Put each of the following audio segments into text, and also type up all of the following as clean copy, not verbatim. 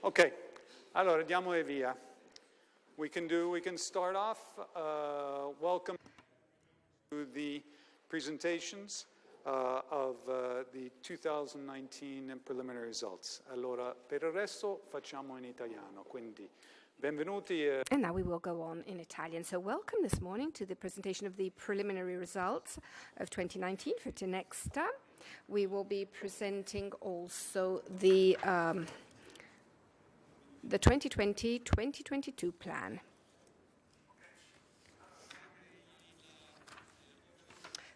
Ok, allora diamo e via. We can start off. Welcome to the presentations of the 2019 preliminary results. Allora, per il resto facciamo in italiano, quindi benvenuti. And now we will go on in Italian. So welcome this morning to the presentation of the preliminary results of 2019 for Tinexta. We will be presenting also the 2020-2022 plan.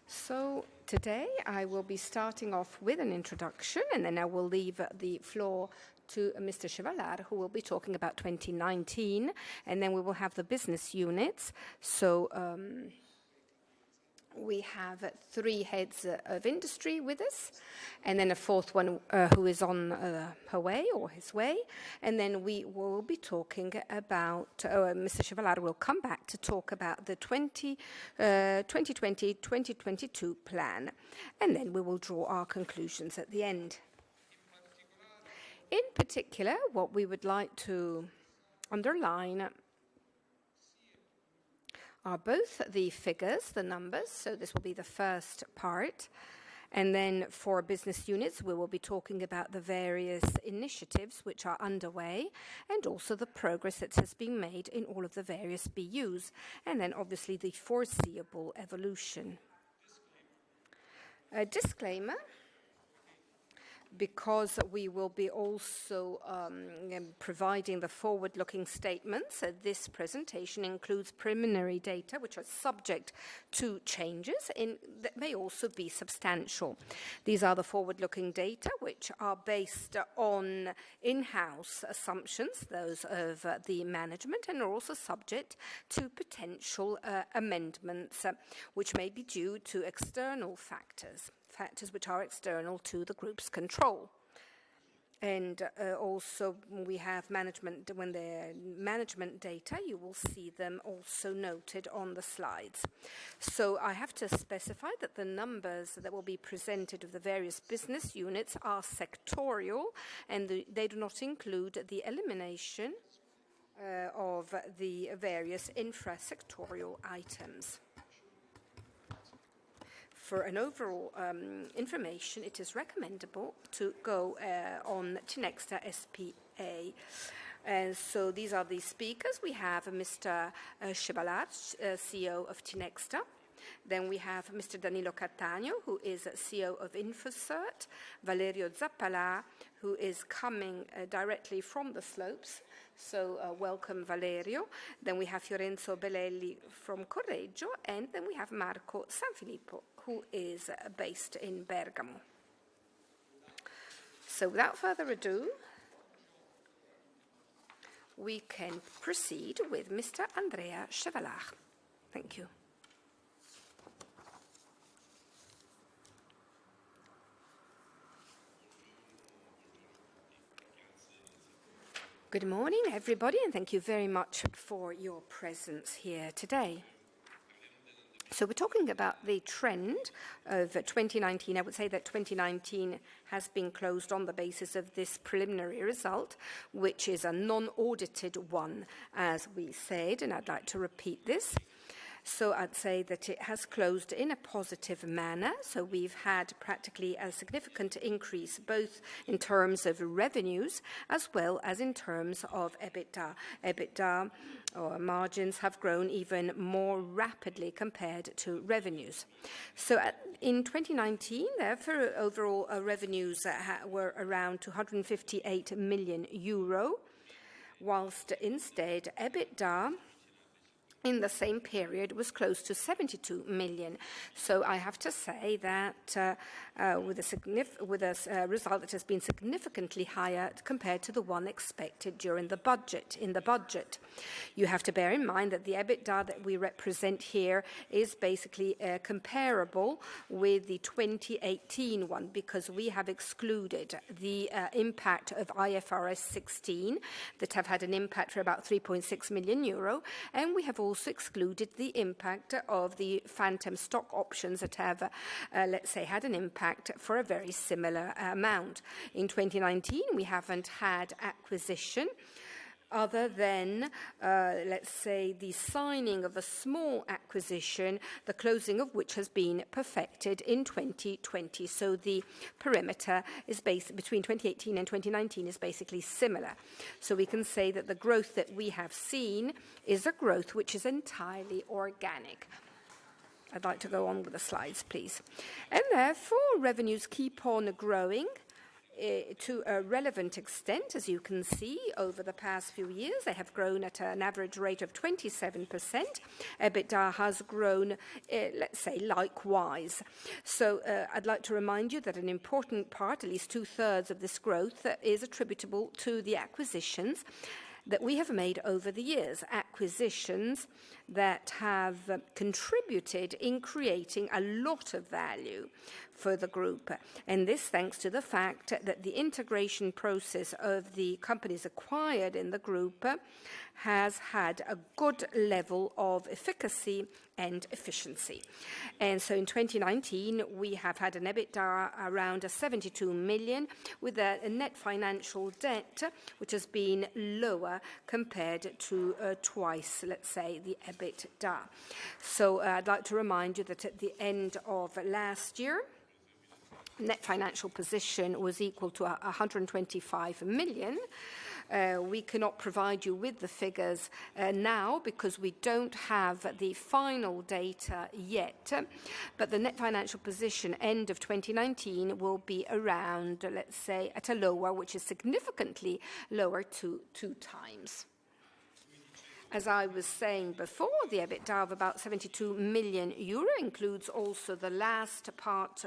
So today I will be starting off with an introduction, and then I will leave the floor to Mr. Chevallard, who will be talking about 2019, and then we will have the business units. So we have three heads of industry with us, and then a fourth one who is on her way or his way. And then we will be talking about, Mr. Chevallard will come back to talk about the 2020-2022 plan. And then we will draw our conclusions at the end. In particular, what we would like to underline are both the figures, the numbers, so this will be the first part, and then for business units we will be talking about the various initiatives which are underway and also the progress that has been made in all of the various BUs, and then obviously the foreseeable evolution. A disclaimer, because we will be also providing the forward-looking statements. This presentation includes preliminary data which are subject to changes and that may also be substantial. These are the forward-looking data which are based on in-house assumptions, those of the management, and are also subject to potential amendments which may be due to external factors which are external to the group's control. And also we have management, when they're management data, you will see them also noted on the slides. So I have to specify that the numbers that will be presented of the various business units are sectorial, and they do not include the elimination of the various infra-sectorial items. For an overall information, it is recommendable to go on Tinexta SPA. And so these are the speakers. We have Mr. Chevallard, CEO of Tinexta. Then we have Mr. Danilo Cattaneo, who is CEO of Infocert, Valerio Zappalà, who is coming directly from the slopes. So welcome, Valerio. Then we have Fiorenzo Belelli from Correggio, and then we have Marco Sanfilippo, who is based in Bergamo. So without further ado, we can proceed with Mr. Andrea Chevallard. Thank you. Good morning, everybody, and thank you very much for your presence here today. So we're talking about the trend of 2019. I would say that 2019 has been closed on the basis of this preliminary result, which is a non-audited one, as we said, and I'd like to repeat this. So I'd say that it has closed in a positive manner. So we've had practically a significant increase, both in terms of revenues as well as in terms of EBITDA. EBITDA or margins have grown even more rapidly compared to revenues. So in 2019, therefore, overall revenues were around 258 million euro, whilst instead EBITDA in the same period was close to 72 million. So I have to say that with a result that has been significantly higher compared to the one expected during the budget. In the budget, you have to bear in mind that the EBITDA that we represent here is basically comparable with the 2018 one, because we have excluded the impact of IFRS 16 that have had an impact for about 3.6 million euro, and we have also also excluded the impact of the phantom stock options that have, let's say, had an impact for a very similar amount. In 2019, we haven't had acquisition other than, let's say, the signing of a small acquisition, the closing of which has been perfected in 2020. So the perimeter is between 2018 and 2019 is basically similar. So we can say that the growth that we have seen is a growth which is entirely organic. I'd like to go on with the slides, please. And therefore, revenues keep on growing to a relevant extent. As you can see, over the past few years, they have grown at an average rate of 27%. EBITDA has grown, let's say, likewise. So I'd like to remind you that an important part, at least 2/3 of this growth, is attributable to the acquisitions that we have made over the years, acquisitions that have contributed in creating a lot of value for the group. And this thanks to the fact that the integration process of the companies acquired in the group has had a good level of efficacy and efficiency. And so in 2019, we have had an EBITDA around 72 million with a net financial debt, which has been lower compared to twice, let's say, the EBITDA. So I'd like to remind you that at the end of last year, net financial position was equal to 125 million. We cannot provide you with the figures now because we don't have the final data yet, but the net financial position end of 2019 will be around, let's say, at a lower, which is significantly lower to 2 times. As I was saying before, the EBITDA of about 72 million euro includes also the last part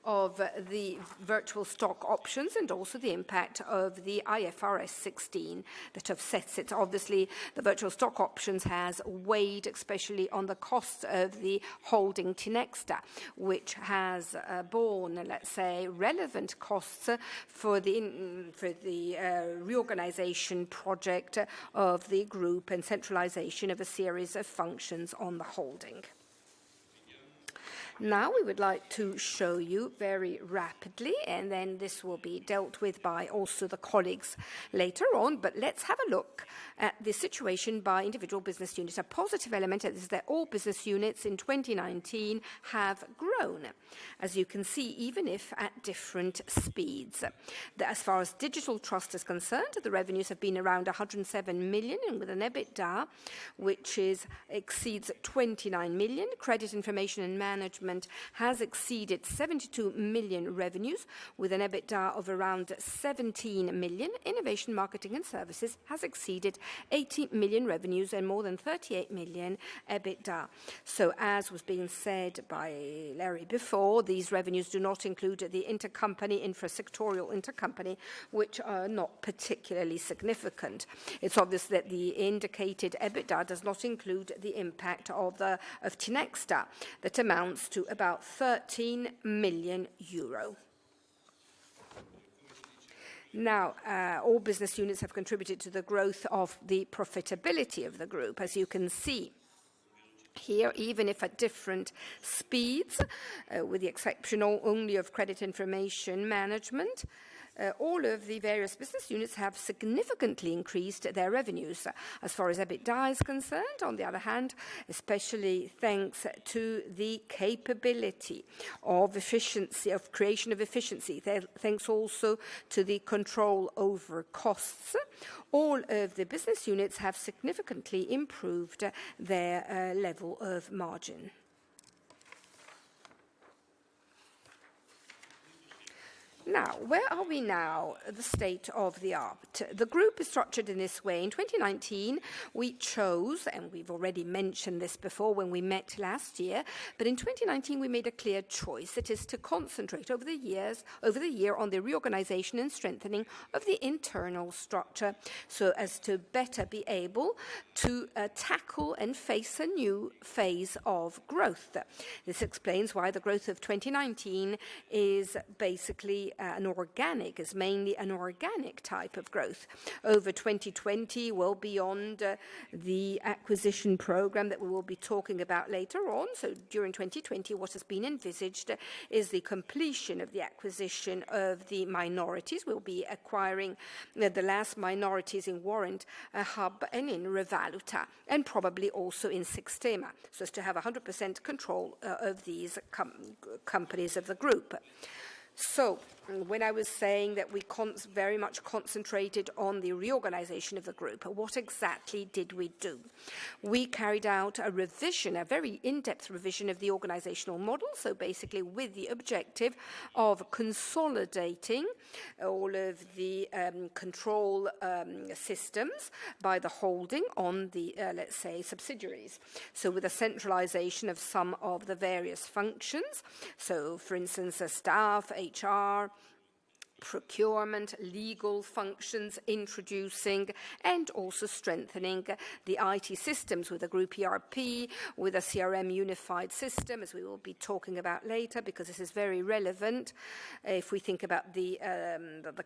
of the virtual stock options and also the impact of the IFRS 16 that offsets it. Obviously, the virtual stock options has weighed especially on the cost of the holding Tinexta, which has borne, let's say, relevant costs for the reorganization project of the group and centralization of a series of functions on the holding. Now we would like to show you very rapidly, and then this will be dealt with by also the colleagues later on, but let's have a look at the situation by individual business units. A positive element is that all business units in 2019 have grown, as you can see, even if at different speeds. As far as digital trust is concerned, the revenues have been around 107 million, and with an EBITDA which exceeds 29 million. Credit information and management has exceeded 72 million revenues with an EBITDA of around 17 million. Innovation, marketing and services has exceeded 80 million revenues and more than 38 million EBITDA. So as was being said by Larry before, these revenues do not include the intercompany, infrasectorial intercompany, which are not particularly significant. It's obvious that the indicated EBITDA does not include the impact of Tinexta that amounts to about 13 million euro. Now, all business units have contributed to the growth of the profitability of the group, as you can see here, even if at different speeds, with the exception only of credit information management. All of the various business units have significantly increased their revenues. As far as EBITDA is concerned, on the other hand, especially thanks to the capability of efficiency, of creation of efficiency, thanks also to the control over costs, all of the business units have significantly improved their level of margin. Now, where are we now, the state of the art? The group is structured in this way. In 2019, we chose, and we've already mentioned this before when we met last year, but in 2019 we made a clear choice. It is to concentrate over the year on the reorganization and strengthening of the internal structure so as to better be able to tackle and face a new phase of growth. This explains why the growth of 2019 is basically is mainly an organic type of growth. Over 2020, well beyond the acquisition program that we will be talking about later on. So during 2020, what has been envisaged is the completion of the acquisition of the minorities. We'll be acquiring the last minorities in Warrant Hub and in Revaluta, and probably also in Tinexta, so as to have 100% control of these companies of the group. So, when I was saying that we very much concentrated on the reorganization of the group, what exactly did we do? We carried out a revision, a very in-depth revision of the organizational model, so basically with the objective of consolidating all of the control systems by the holding on the, let's say, subsidiaries. So with a centralization of some of the various functions, so for instance, staff, HR, procurement, legal functions, introducing and also strengthening the IT systems with a group ERP, with a CRM unified system, as we will be talking about later, because this is very relevant if we think about the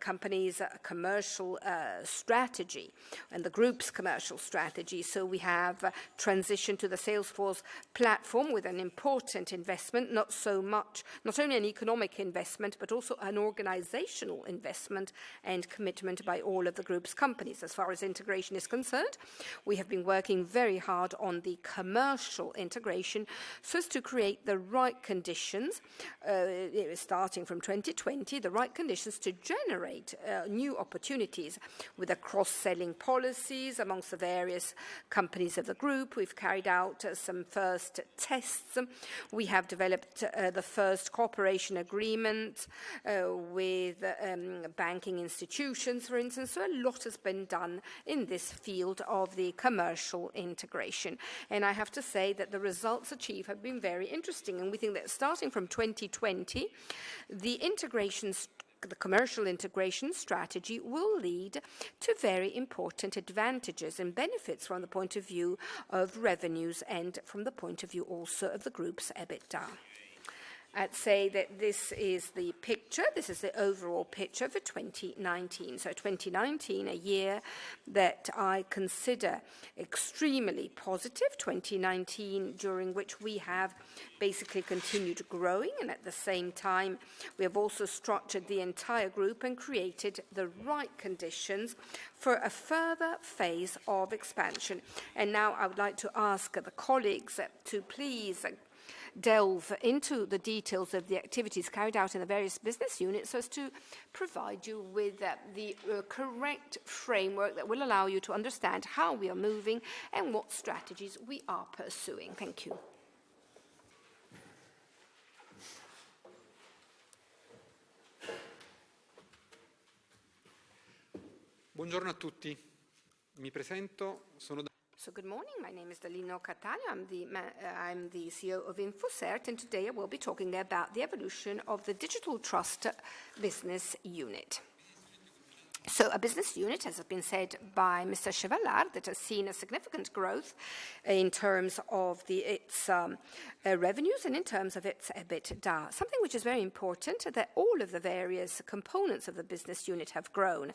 company's commercial strategy and the group's commercial strategy. So we have transition to the Salesforce platform with an important investment, not only an economic investment, but also an organizational investment and commitment by all of the group's companies. As far as integration is concerned, we have been working very hard on the commercial integration so as to create the right conditions, starting from 2020, the right conditions to generate new opportunities with the cross-selling policies amongst the various companies of the group. We've carried out some first tests. We have developed the first cooperation agreement with banking institutions, for instance. So a lot has been done in this field of the commercial integration. And I have to say that the results achieved have been very interesting. And we think that starting from 2020, the commercial integration strategy will lead to very important advantages and benefits from the point of view of revenues and from the point of view also of the group's EBITDA. I'd say that this is the picture, this is the overall picture for 2019. So 2019, a year that I consider extremely positive, 2019 during which we have basically continued growing, and at the same time we have also structured the entire group and created the right conditions for a further phase of expansion. And now I would like to ask the colleagues to please delve into the details of the activities carried out in the various business units so as to provide you with the correct framework that will allow you to understand how we are moving and what strategies we are pursuing. Thank you. Buongiorno a tutti. Mi presento, sono So good morning, my name is Dalino Catania, I'm the CEO of InfoCert, and today I will be talking about the evolution of the Digital Trust business unit. So a business unit, as has been said by Mr. Chevallard, that has seen a significant growth in terms of its revenues and in terms of its EBITDA. Something which is very important, that all of the various components of the business unit have grown.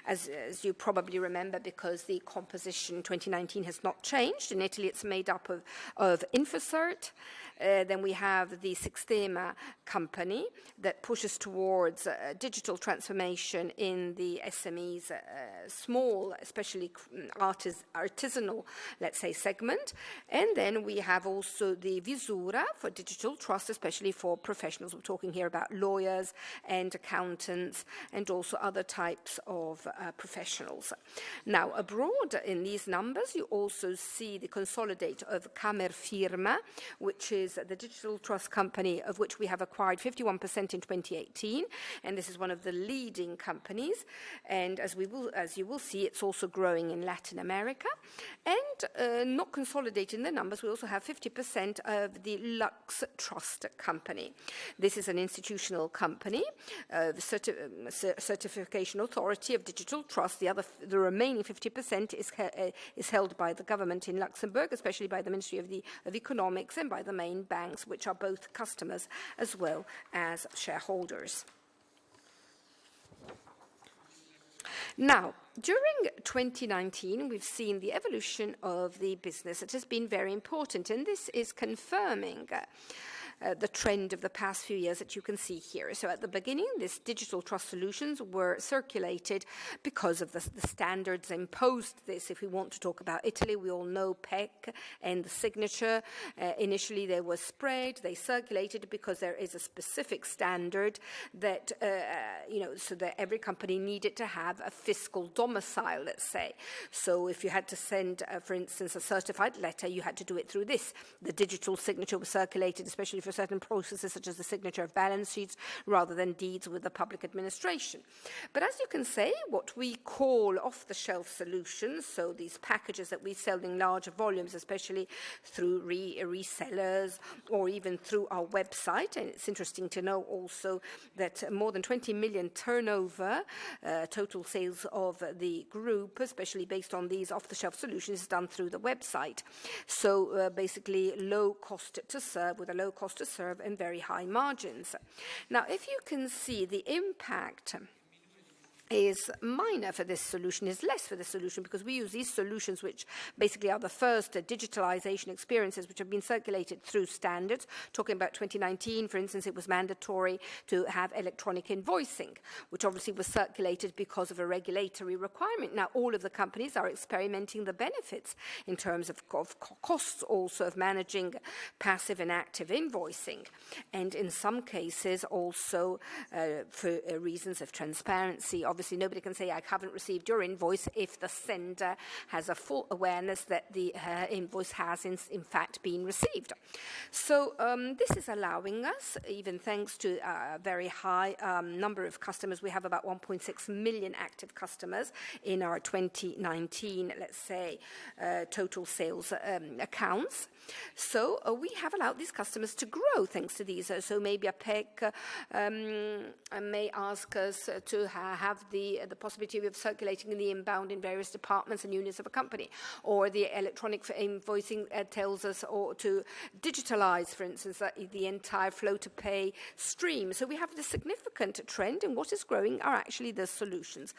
As you probably remember, because the composition in 2019 has not changed. In Italy, it's made up of InfoCert. Then we have the Tinexta company that pushes towards digital transformation in the SMEs, small, especially artisanal, let's say, segment. And then we have also the Visura for digital trust, especially for professionals. We're talking here about lawyers and accountants and also other types of professionals. Now, abroad in these numbers, you also see the consolidate of Camer Firma, which is the digital trust company of which we have acquired 51% in 2018, and this is one of the leading companies. And as you will see, it's also growing in Latin America. And not consolidating the numbers, we also have 50% of the Lux Trust company. This is an institutional company, the certification authority of digital trust. The remaining 50% is held by the government in Luxembourg, especially by the Ministry of Economics and by the main banks, which are both customers as well as shareholders. Now, during 2019, we've seen the evolution of the business. It has been very important, and this is confirming the trend of the past few years that you can see here. So at the beginning, these digital trust solutions were circulated because of the standards imposed this. If we want to talk about Italy, we all know PEC and the signature. Initially, they were spread, they circulated because there is a specific standard that, so that every company needed to have a fiscal domicile, let's say. So if you had to send, for instance, a certified letter, you had to do it through this. The digital signature was circulated, especially for certain processes such as the signature of balance sheets rather than deeds with the public administration. But as you can say, what we call off-the-shelf solutions, so these packages that we sell in larger volumes, especially through resellers or even through our website, and it's interesting to know also that more than 20 million turnover, total sales of the group, especially based on these off-the-shelf solutions, is done through the website. So basically low cost to serve, with a low cost to serve and very high margins. Now, if you can see the impact is minor for this solution, is less for this solution, because we use these solutions which basically are the first digitalization experiences which have been circulated through standards. Talking about 2019, for instance, it was mandatory to have electronic invoicing, which obviously was circulated because of a regulatory requirement. Now, all of the companies are experimenting the benefits in terms of costs also of managing passive and active invoicing, and in some cases also for reasons of transparency. Obviously, nobody can say, I haven't received your invoice, if the sender has a full awareness that the invoice has in fact been received. So this is allowing us, even thanks to a very high number of customers, we have about 1.6 million active customers in our 2019, let's say, total sales accounts. So we have allowed these customers to grow thanks to these. So maybe a PEC may ask us to have the possibility of circulating in the inbound in various departments and units of a company, or the electronic invoicing tells us or to digitalize, for instance, the entire flow to pay stream. So we have the significant trend, and what is growing are actually the solutions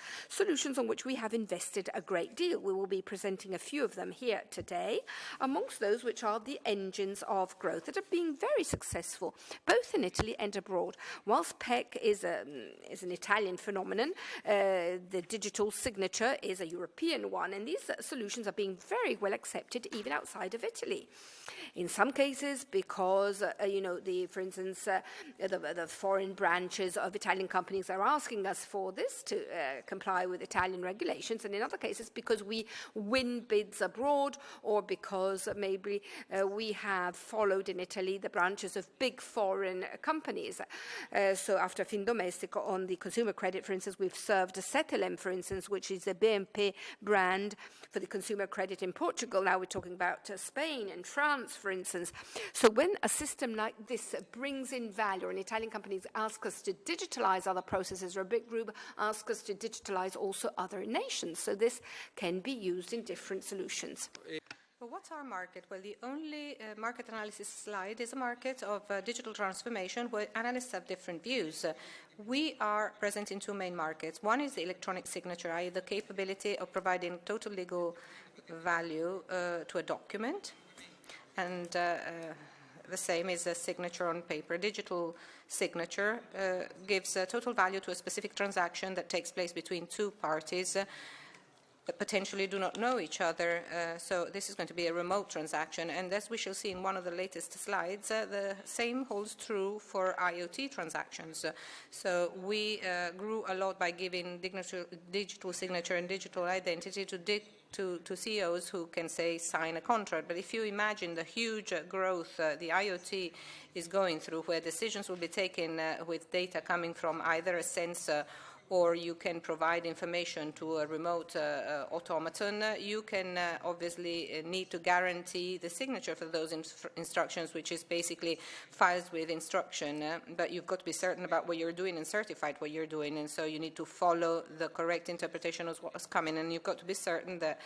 on which we have invested a great deal. We will be presenting a few of them here today, amongst those which are the engines of growth that are being very successful, both in Italy and abroad. Whilst PEC is an Italian phenomenon, the digital signature is a European one, and these solutions are being very well accepted even outside of Italy. In some cases, because for instance, the foreign branches of Italian companies are asking us for this to comply with Italian regulations, and in other cases because we win bids abroad, or because maybe we have followed in Italy the branches of big foreign companies. So after Findomestico on the consumer credit, for instance, we've served a Setelem, for instance, which is a BNP brand for the consumer credit in Portugal. Now we're talking about Spain and France, for instance. So when a system like this brings in value, and Italian companies ask us to digitalize other processes, or a big group asks us to digitalize also other nations, so this can be used in different solutions. Well, what's our market? Well, the only market analysis slide is a market of digital transformation where analysts have different views. We are present in two main markets. One is the electronic signature, i.e. the capability of providing total legal value to a document, and the same is a signature on paper. Digital signature gives total value to a specific transaction that takes place between two parties that potentially do not know each other. So this is going to be a remote transaction. And as we shall see in one of the latest slides, the same holds true for IoT transactions. So we grew a lot by giving digital signature and digital identity to CEOs who can say sign a contract. But if you imagine the huge growth the IoT is going through, where decisions will be taken with data coming from either a sensor, or you can provide information to a remote automaton, you can obviously need to guarantee the signature for those instructions, which is basically files with instruction. But you've got to be certain about what you're doing and certified what you're doing, and so you need to follow the correct interpretation of what's coming, and you've got to be certain that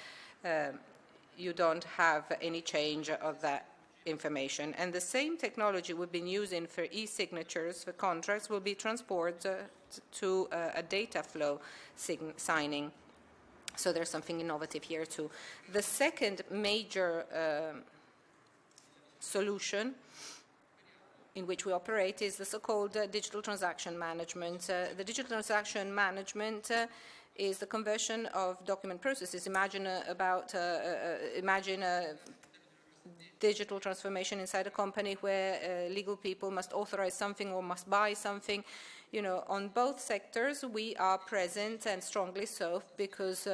you don't have any change of that information. And the same technology we've been using for e-signatures, for contracts, will be transported to a data flow signing. So there's something innovative here too. The second major solution in which we operate is the so-called digital transaction management. The digital transaction management is the conversion of document processes. Imagine a digital transformation inside a company where legal people must authorize something or must buy something. You know, on both sectors we are present, and strongly so, because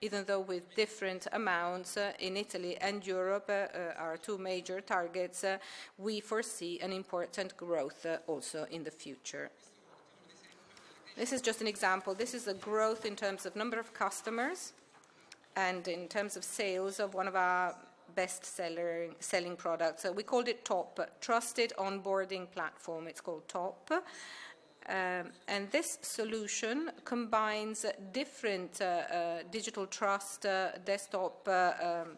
even though with different amounts in Italy and Europe, our two major targets, we foresee an important growth also in the future. This is just an example. This is a growth in terms of number of customers and in terms of sales of one of our best-selling products. We called it TOP, Trusted Onboarding Platform. It's called TOP. And this solution combines different digital trust desktop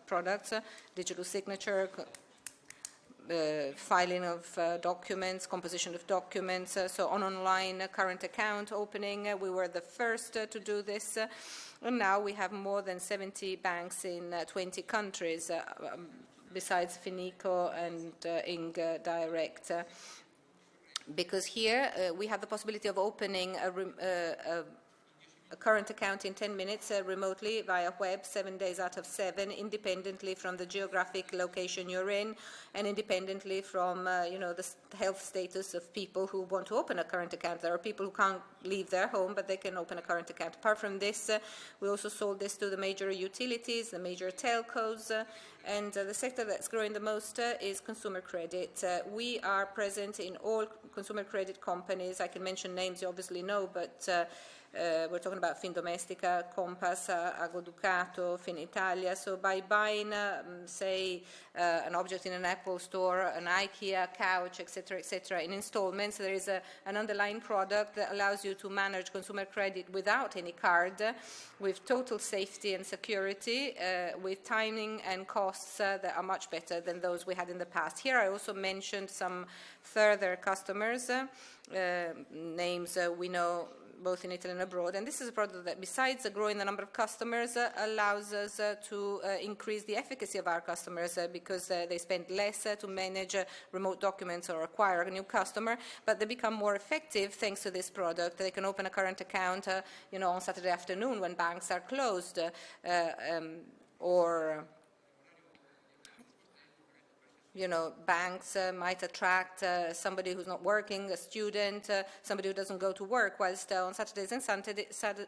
products, digital signature, filing of documents, composition of documents, so on online current account opening. We were the first to do this, and now we have more than 70 banks in 20 countries, besides Finico and Ing Direct. Because here we have the possibility of opening a current account in 10 minutes remotely via web, 7 days out of 7, independently from the geographic location you're in, and independently from the health status of people who want to open a current account. There are people who can't leave their home, but they can open a current account. Apart from this, we also sold this to the major utilities, the major telcos, and the sector that's growing the most is consumer credit. We are present in all consumer credit companies. I can mention names you obviously know, but we're talking about Findomestica, Compass, Agoducato, Finitalia. So by buying, say, an object in an Apple store, an IKEA couch, etc., in installments, there is an underlying product that allows you to manage consumer credit without any card, with total safety and security, with timing and costs that are much better than those we had in the past. Here I also mentioned some further customers, names we know both in Italy and abroad. And this is a product that, besides growing the number of customers, allows us to increase the efficacy of our customers because they spend less to manage remote documents or acquire a new customer, but they become more effective thanks to this product. They can open a current account on Saturday afternoon when banks are closed, or banks might attract somebody who's not working, a student, somebody who doesn't go to work, whilst on Saturdays and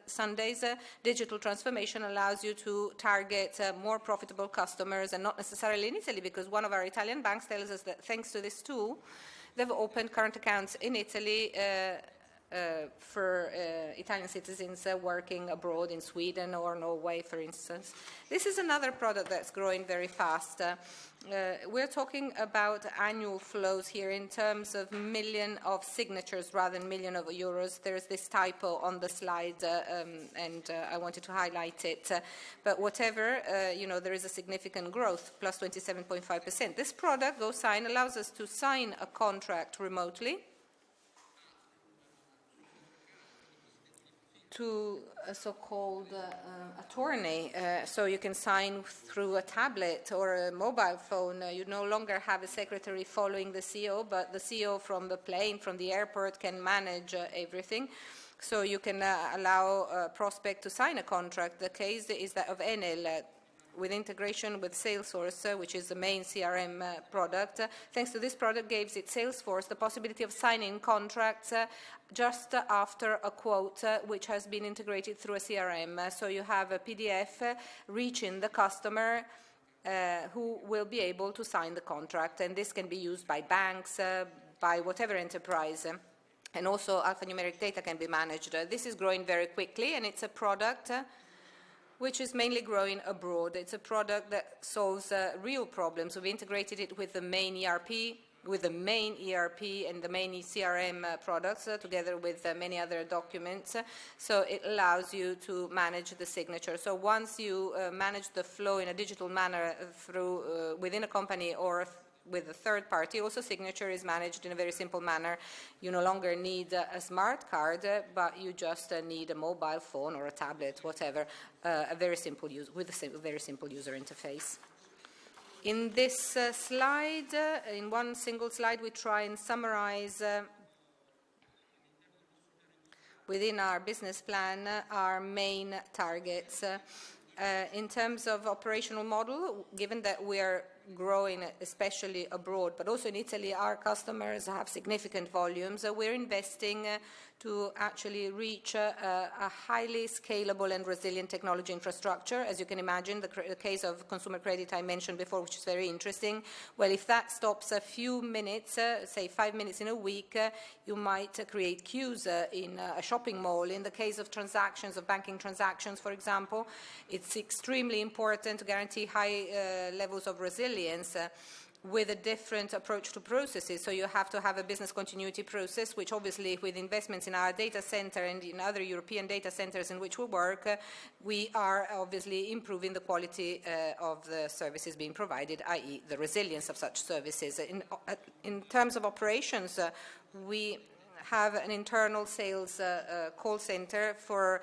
Sundays, digital transformation allows you to target more profitable customers, and not necessarily in Italy, because one of our Italian banks tells us that thanks to this tool, they've opened current accounts in Italy for Italian citizens working abroad in Sweden or Norway, for instance. This is another product that's growing very fast. We're talking about annual flows here in terms of million of signatures rather than million of euros. There's this typo on the slide, and I wanted to highlight it. But whatever, there is a significant growth, plus 27.5%. This product, GoSign, allows us to sign a contract remotely to a so-called attorney. So you can sign through a tablet or a mobile phone. You no longer have a secretary following the CEO, but the CEO from the plane, from the airport, can manage everything. So you can allow a prospect to sign a contract. The case is that of Enel, with integration with Salesforce, which is the main CRM product. Thanks to this product, gives its Salesforce the possibility of signing contracts just after a quote, which has been integrated through a CRM. So you have a PDF reaching the customer who will be able to sign the contract. And this can be used by banks, by whatever enterprise. And also alphanumeric data can be managed. This is growing very quickly, and it's a product which is mainly growing abroad. It's a product that solves real problems. We've integrated it with the main ERP, and the main CRM products, together with many other documents. So it allows you to manage the signature. So once you manage the flow in a digital manner through within a company or with a third party. Also, signature is managed in a very simple manner. You no longer need a smart card, but you just need a mobile phone or a tablet, whatever, a very simple use with a very simple user interface. In this slide, in one single slide, we try and summarize within our business plan our main targets. In terms of operational model, given that we are growing especially abroad, but also in Italy, our customers have significant volumes. We're investing to actually reach a highly scalable and resilient technology infrastructure. As you can imagine, the case of consumer credit I mentioned before, which is very interesting. Well, if that stops a few minutes, say 5 minutes in a week, you might create queues in a shopping mall. In the case of transactions, of banking transactions, for example, it's extremely important to guarantee high levels of resilience with a different approach to processes. So you have to have a business continuity process, which obviously with investments in our data center and in other European data centers in which we work, we are obviously improving the quality of the services being provided, i.e. the resilience of such services. In terms of operations, we have an internal sales call center for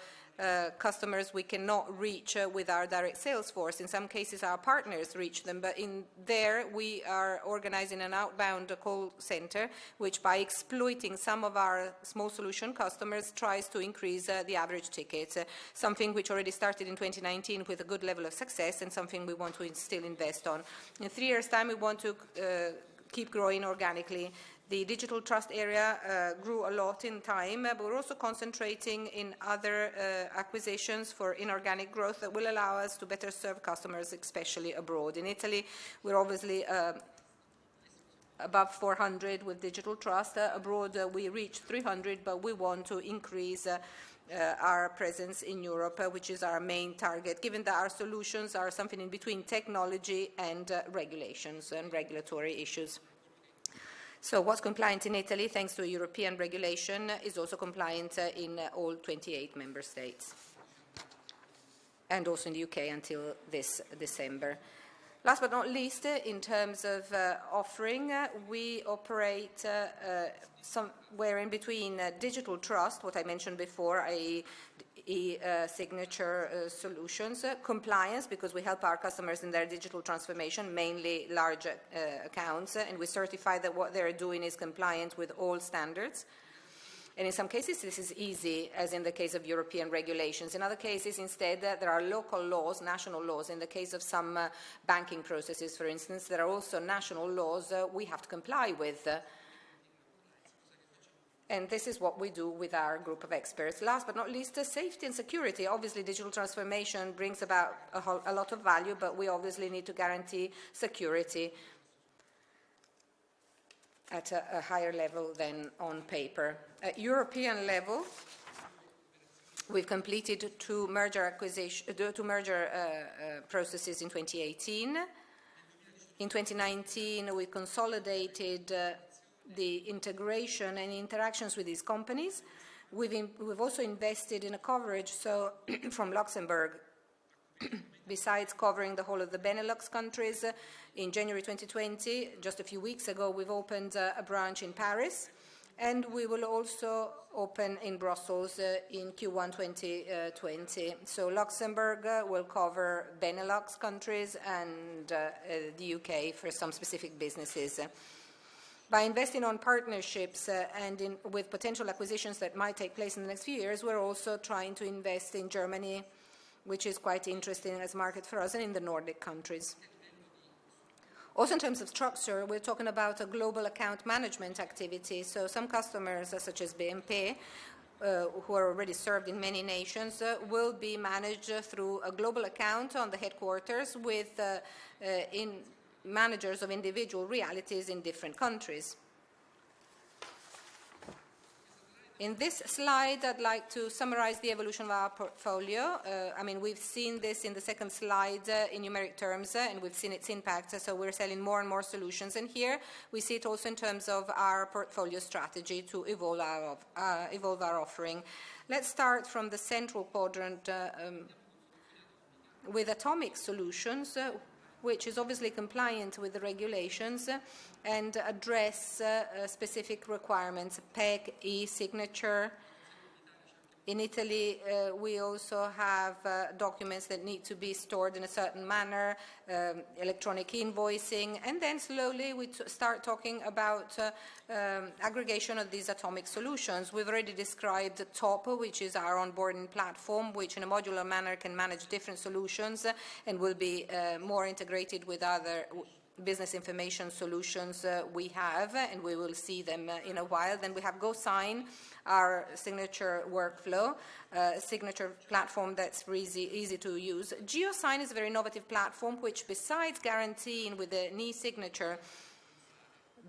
customers we cannot reach with our direct sales force. In some cases, our partners reach them, but in there we are organizing an outbound call center, which by exploiting some of our small solution customers tries to increase the average ticket, something which already started in 2019 with a good level of success and something we want to still invest on. In 3 years' time, we want to keep growing organically. The digital trust area grew a lot in time, but we're also concentrating in other acquisitions for inorganic growth that will allow us to better serve customers, especially abroad. In Italy, we're obviously above 400 with digital trust. Abroad, we reached 300, but we want to increase our presence in Europe, which is our main target, given that our solutions are something in between technology and regulations and regulatory issues. So what's compliant in Italy, thanks to European regulation, is also compliant in all 28 member states, and also in the UK until this December. Last but not least, in terms of offering, we operate somewhere in between digital trust, what I mentioned before, i.e. signature solutions, compliance, because we help our customers in their digital transformation, mainly large accounts, and we certify that what they're doing is compliant with all standards. And in some cases, this is easy, as in the case of European regulations. In other cases, instead, there are local laws, national laws. In the case of some banking processes, for instance, there are also national laws we have to comply with. And this is what we do with our group of experts. Last but not least, safety and security. Obviously, digital transformation brings about a lot of value, but we obviously need to guarantee security at a higher level than on paper. At European level, we've completed two merger processes in 2018. In 2019, we consolidated the integration and interactions with these companies. We've also invested in a coverage, so from Luxembourg, besides covering the whole of the Benelux countries, in January 2020, just a few weeks ago, we've opened a branch in Paris, and we will also open in Brussels in Q1 2020. So Luxembourg will cover Benelux countries and the UK for some specific businesses. By investing on partnerships and with potential acquisitions that might take place in the next few years, we're also trying to invest in Germany, which is quite interesting as a market for us, and in the Nordic countries. Also in terms of structure, we're talking about a global account management activity. So some customers, such as BNP, who are already served in many nations, will be managed through a global account on the headquarters with managers of individual realities in different countries. In this slide, I'd like to summarize the evolution of our portfolio. We've seen this in the second slide in numeric terms, and we've seen its impact. So we're selling more and more solutions. And here we see it also in terms of our portfolio strategy to evolve our offering. Let's start from the central quadrant with atomic solutions. which is obviously compliant with the regulations and address specific requirements, PEG, e-signature. In Italy, we also have documents that need to be stored in a certain manner, electronic invoicing, and then slowly we start talking about aggregation of these atomic solutions. We've already described TOP, which is our onboarding platform, which in a modular manner can manage different solutions and will be more integrated with other business information solutions we have, and we will see them in a while. Then we have GoSign, our signature workflow, signature platform that's easy to use. GeoSign is a very innovative platform which, besides guaranteeing with an e-signature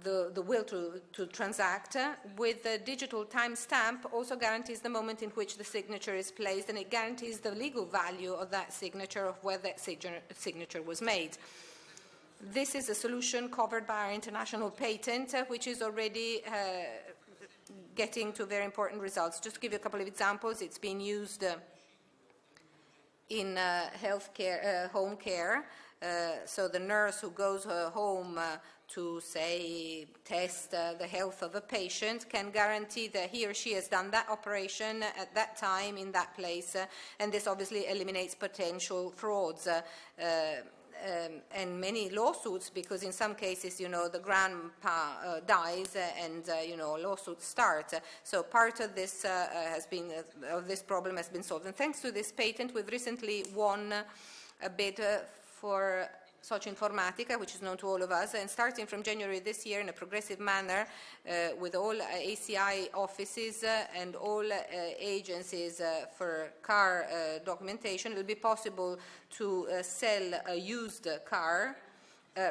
the will to transact, with the digital timestamp also guarantees the moment in which the signature is placed, and it guarantees the legal value of that signature, of where that signature was made. This is a solution covered by our international patent, which is already getting to very important results. Just to give you a couple of examples, it's being used in healthcare, home care. So the nurse who goes home to, say, test the health of a patient can guarantee that he or she has done that operation at that time in that place, and this obviously eliminates potential frauds. And many lawsuits, because in some cases, the grandpa dies and, lawsuits start. So part of this this problem has been solved. And thanks to this patent, we've recently won a bid for Socio Informatica, which is known to all of us, and starting from January this year in a progressive manner with all ACI offices and all agencies for car documentation, it will be possible to sell a used car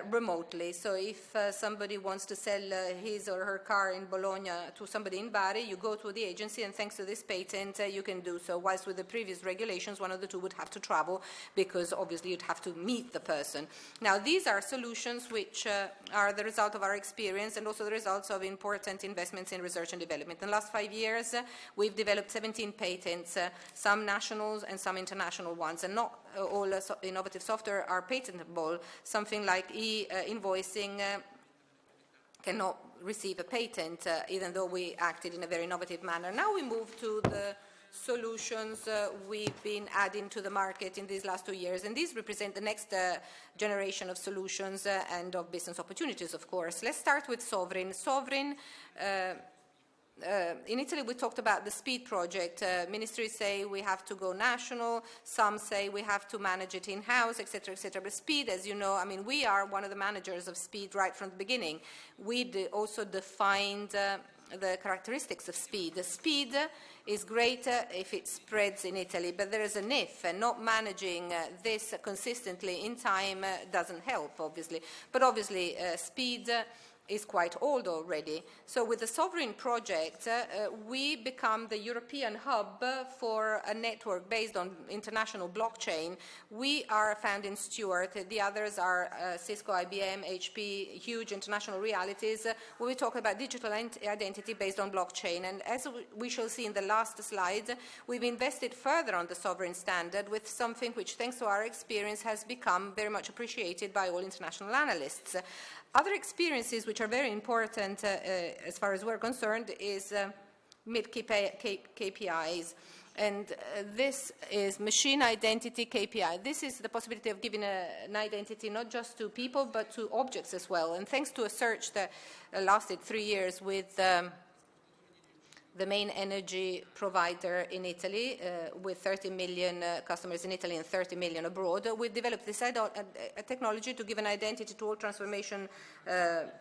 remotely. So if somebody wants to sell his or her car in Bologna to somebody in Bari, you go to the agency, and thanks to this patent you can do so, whilst with the previous regulations one of the two would have to travel, because obviously you'd have to meet the person. Now these are solutions which are the result of our experience and also the results of important investments in research and development. In the last 5 years we've developed 17 patents, some nationals and some international ones, and not all innovative software are patentable. Something like e-invoicing cannot receive a patent, even though we acted in a very innovative manner. Now we move to the solutions we've been adding to the market in these last 2 years, and these represent the next generation of solutions and of business opportunities, of course. Let's start with Sovereign. Sovereign, in Italy, we talked about the SPEED project. Ministries say we have to go national. Some say we have to manage it in-house, etc., etc. But SPEED, as you know, we are one of the managers of SPEED right from the beginning. We also defined the characteristics of SPEED. The SPEED is great if it spreads in Italy, but there is an if, and not managing this consistently in time doesn't help, obviously. But obviously, SPEED is quite old already. So with the Sovereign project, we become the European hub for a network based on international blockchain. We are found in Stuart. The others are Cisco, IBM, HP, huge international realities, where we talk about digital identity based on blockchain. And as we shall see in the last slide, we've invested further on the Sovereign standard with something which, thanks to our experience, has become very much appreciated by all international analysts. Other experiences which are very important as far as we're concerned is KPIs. And this is machine identity KPI. This is the possibility of giving an identity not just to people but to objects as well. And thanks to a search that lasted 3 years with the main energy provider in Italy, with 30 million customers in Italy and 30 million abroad, we developed this technology to give an identity to all transformation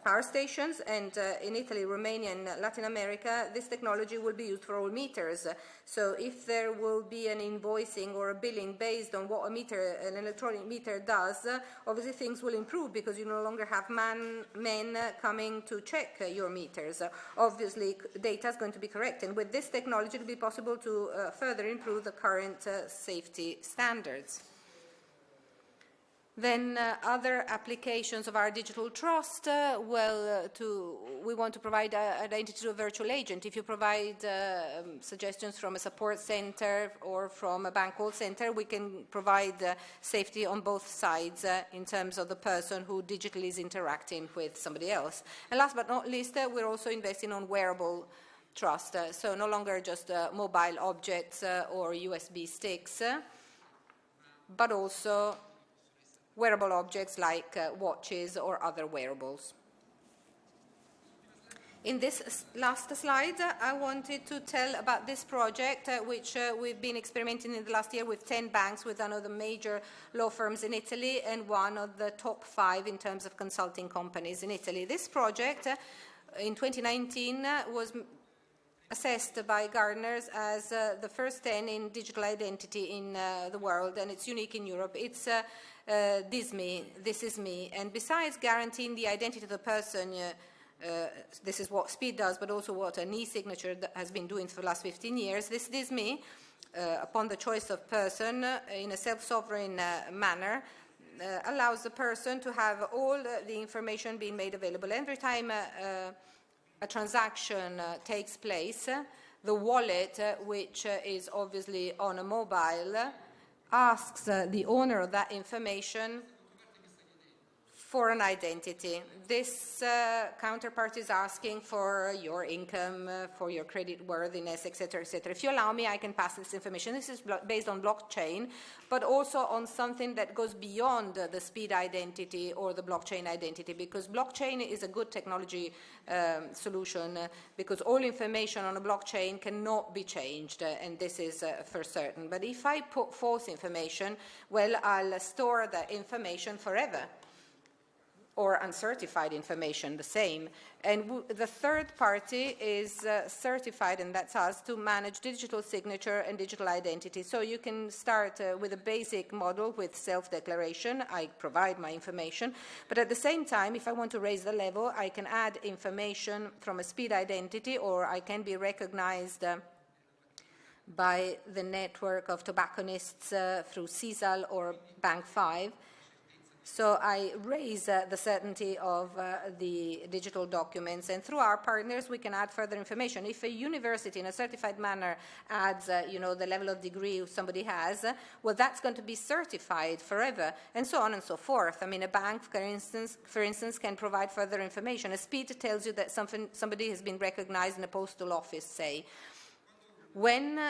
power stations. And in Italy, Romania, and Latin America, this technology will be used for all meters. So if there will be an invoicing or a billing based on what an electronic meter does, obviously things will improve, because you no longer have men coming to check your meters. Obviously, data is going to be correct. And with this technology, it will be possible to further improve the current safety standards. Then other applications of our digital trust, we want to provide identity to a virtual agent. If you provide suggestions from a support center or from a bank call center, we can provide safety on both sides in terms of the person who digitally is interacting with somebody else. And last but not least, we're also investing on wearable trust, so no longer just mobile objects or USB sticks, but also wearable objects like watches or other wearables. In this last slide, I wanted to tell about this project, which we've been experimenting in the last year with 10 banks, with one of the major law firms in Italy and one of the top 5 in terms of consulting companies in Italy. This project in 2019 was assessed by Gartner's as the first 10 in digital identity in the world, and it's unique in Europe. It's this is me, and besides guaranteeing the identity of the person, this is what SPID does, but also what an e-signature has been doing for the last 15 years. This is me, upon the choice of person, in a self-sovereign manner, allows the person to have all the information being made available. Every time a transaction takes place, the wallet, which is obviously on a mobile, asks the owner of that information for an identity. This counterpart is asking for your income, for your credit worthiness, etc., etc. If you allow me, I can pass this information. This is based on blockchain, but also on something that goes beyond the SPID identity or the blockchain identity, because blockchain is a good technology solution, because all information on a blockchain cannot be changed, and this is for certain. But if I put false information, well, I'll store that information forever. Or uncertified information, the same. And the third party is certified, and that's us, to manage digital signature and digital identity. So you can start with a basic model with self-declaration. I provide my information. But at the same time, if I want to raise the level, I can add information from a SPID identity, or I can be recognized by the network of tobacconists through CISAL or Bank 5. So I raise the certainty of the digital documents, and through our partners we can add further information. If a university in a certified manner adds the level of degree somebody has, well, that's going to be certified forever, and so on and so forth. I mean, a bank, for instance, can provide further information. A SPID tells you that somebody has been recognized in a postal office, say. When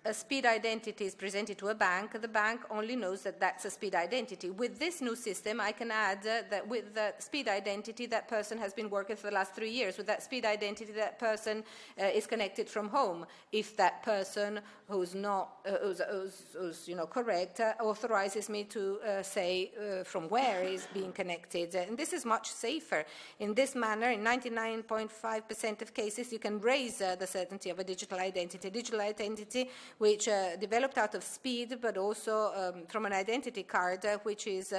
a SPID identity is presented to a bank, the bank only knows that that's a SPID identity. With this new system, I can add that with the SPID identity, that person has been working for the last 3 years. With that SPID identity, that person is connected from home. If that person who's correct authorizes me to say from where is being connected, and this is much safer. In this manner, in 99.5% of cases, you can raise the certainty of a digital identity. Digital identity, which developed out of SPID, but also from an identity card, which is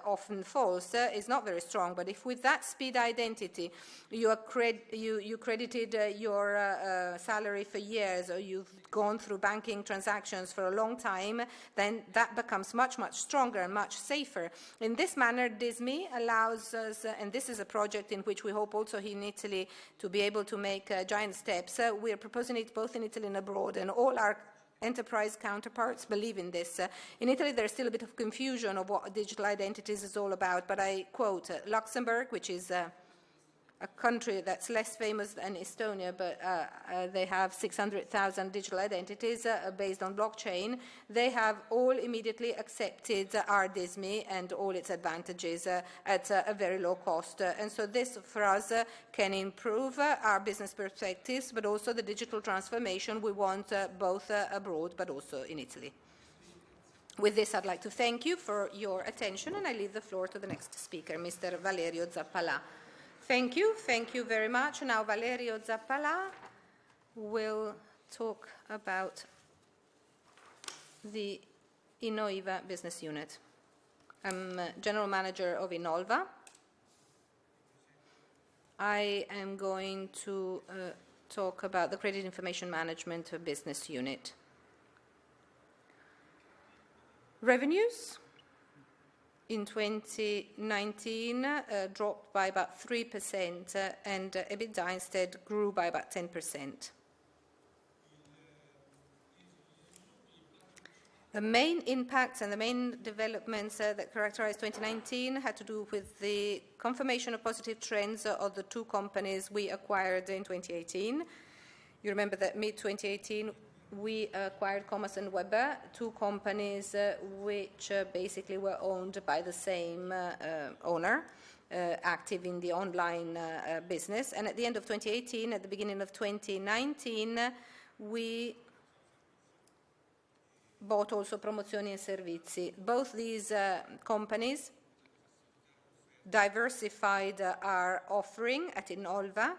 often false, is not very strong. But if with that SPID identity you credited your salary for years, or you've gone through banking transactions for a long time, then that becomes much, much stronger and much safer. In this manner, DISME allows us, and this is a project in which we hope also in Italy to be able to make giant steps. We are proposing it both in Italy and abroad, and all our enterprise counterparts believe in this. In Italy, there's still a bit of confusion of what digital identities is all about, but I quote Luxembourg, which is a country that's less famous than Estonia, but they have 600,000 digital identities based on blockchain. They have all immediately accepted our DISME and all its advantages at a very low cost. And so this, for us, can improve our business perspectives, but also the digital transformation we want both abroad, but also in Italy. With this, I'd like to thank you for your attention, and I leave the floor to the next speaker, Mr. Valerio Zappalà. Thank you very much. Now Valerio Zappalà will talk about the Innoiva business unit. I'm General Manager of Innolva. I am going to talk about the Credit Information Management business unit. Revenues in 2019 dropped by about 3%, and EBITDA instead grew by about 10%. The main impacts and the main developments that characterized 2019 had to do with the confirmation of positive trends of the two companies we acquired in 2018. You remember that mid-2018 we acquired Comas and Weber, two companies which basically were owned by the same owner, active in the online business. And at the end of 2018, at the beginning of 2019, we bought also Promozioni e Servizi. Both these companies diversified our offering at Innolva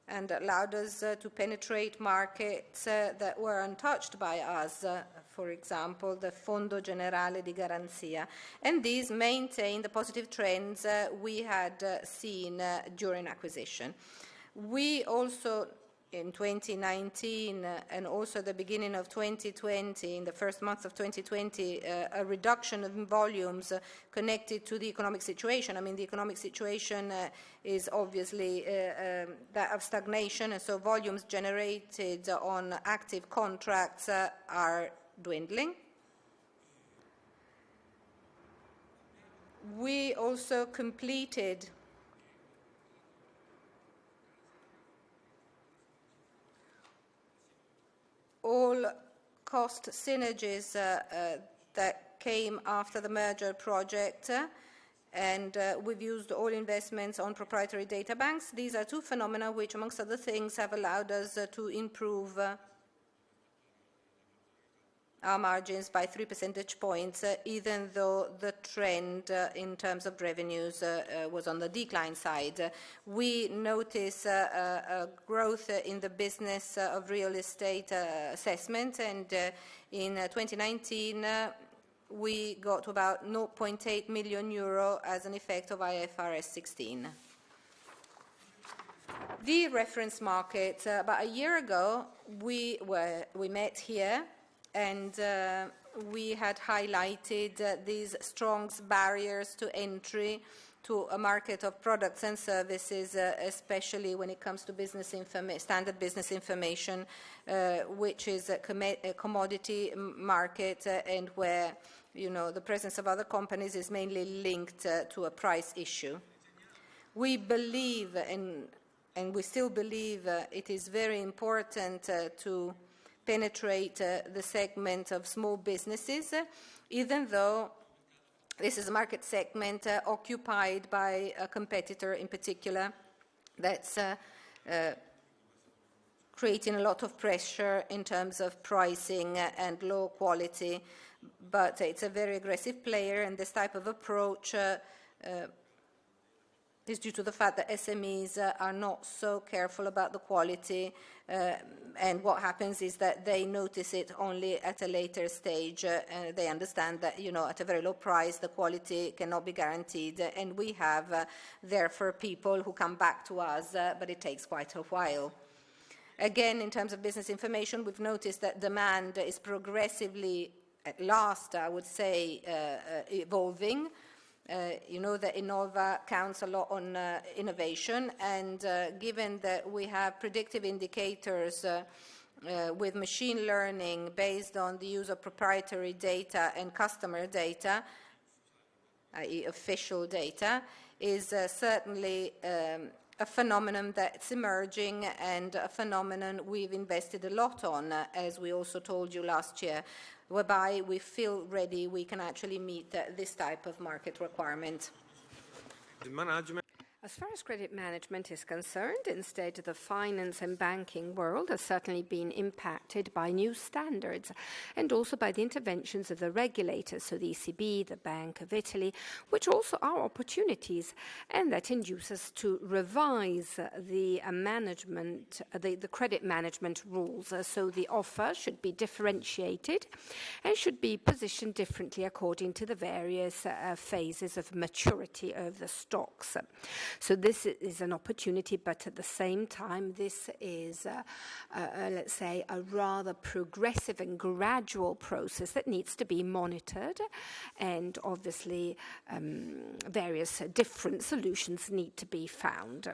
and allowed us to penetrate markets that were untouched by us, for example, the Fondo Generale di Garanzia. And these maintain the positive trends we had seen during acquisition. We also, in 2019 and also the beginning of 2020, in the first month of 2020, a reduction in volumes connected to the economic situation. I mean, the economic situation is obviously that of stagnation, and so volumes generated on active contracts are dwindling. We also completed all cost synergies that came after the merger project, and we've used all investments on proprietary data banks. These are two phenomena which, amongst other things, have allowed us to improve our margins by 3 percentage points, even though the trend in terms of revenues was on the decline side. We notice a growth in the business of real estate assessment, and in 2019 we got to about 0.8 million euro as an effect of IFRS 16. The reference market. About a year ago, we met here, and we had highlighted these strong barriers to entry to a market of products and services, especially when it comes to standard business information, which is a commodity market, and where the presence of other companies is mainly linked to a price issue. We believe, and we still believe, it is very important to penetrate the segment of small businesses, even though this is a market segment occupied by a competitor in particular that's creating a lot of pressure in terms of pricing and low quality. But it's a very aggressive player, and this type of approach is due to the fact that SMEs are not so careful about the quality, and what happens is that they notice it only at a later stage. They understand that, at a very low price, the quality cannot be guaranteed, and we have, therefore, people who come back to us, but it takes quite a while. Again, in terms of business information, we've noticed that demand is progressively, at last, I would say, evolving. You know that Innolva counts a lot on innovation, and given that we have predictive indicators with machine learning based on the use of proprietary data and customer data, i.e. official data, is certainly a phenomenon that's emerging, and a phenomenon we've invested a lot on, as we also told you last year, whereby we feel ready, we can actually meet this type of market requirement. The management. As far as credit management is concerned, instead, the finance and banking world has certainly been impacted by new standards and also by the interventions of the regulators, so the ECB, the Bank of Italy, which also are opportunities, and that induce us to revise the the credit management rules. So the offer should be differentiated and should be positioned differently according to the various phases of maturity of the stocks. So this is an opportunity, but at the same time, this is, let's say, a rather progressive and gradual process that needs to be monitored, and obviously various different solutions need to be found.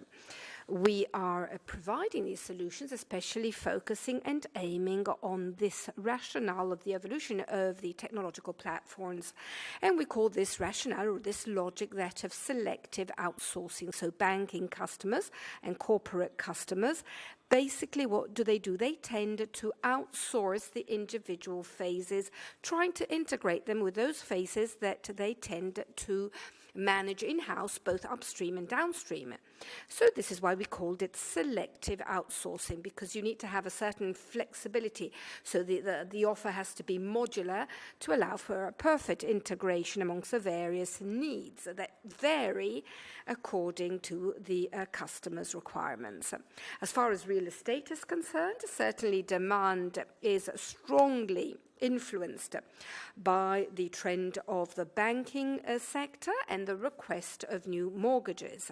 We are providing these solutions, especially focusing and aiming on this rationale of the evolution of the technological platforms. And we call this rationale, or this logic, that of selective outsourcing. So banking customers and corporate customers, basically what do? They tend to outsource the individual phases, trying to integrate them with those phases that they tend to manage in-house, both upstream and downstream. So this is why we called it selective outsourcing, because you need to have a certain flexibility. So the offer has to be modular to allow for a perfect integration amongst the various needs that vary according to the customer's requirements. As far as real estate is concerned, certainly demand is strongly influenced by the trend of the banking sector and the request of new mortgages.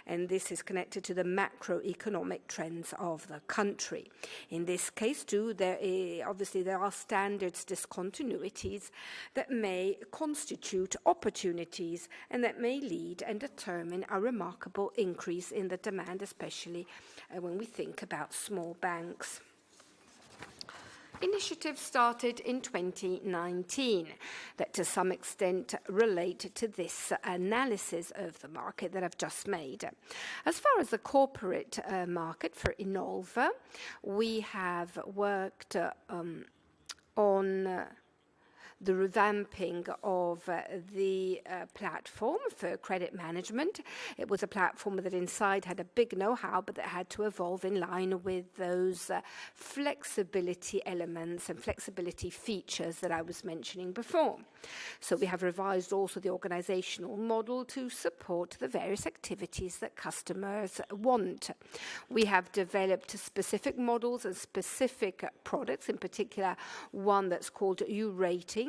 And this is connected to the macroeconomic trends of the country. In this case, too, there are standards discontinuities that may constitute opportunities and that may lead and determine a remarkable increase in the demand, especially when we think about small banks. Initiatives started in 2019 that to some extent relate to this analysis of the market that I've just made. As far as the corporate market for Innolva, we have worked on the revamping of the platform for credit management. It was a platform that inside had a big know-how, but that had to evolve in line with those flexibility elements and flexibility features that I was mentioning before. So we have revised also the organizational model to support the various activities that customers want. We have developed specific models and specific products, in particular one that's called U-Rating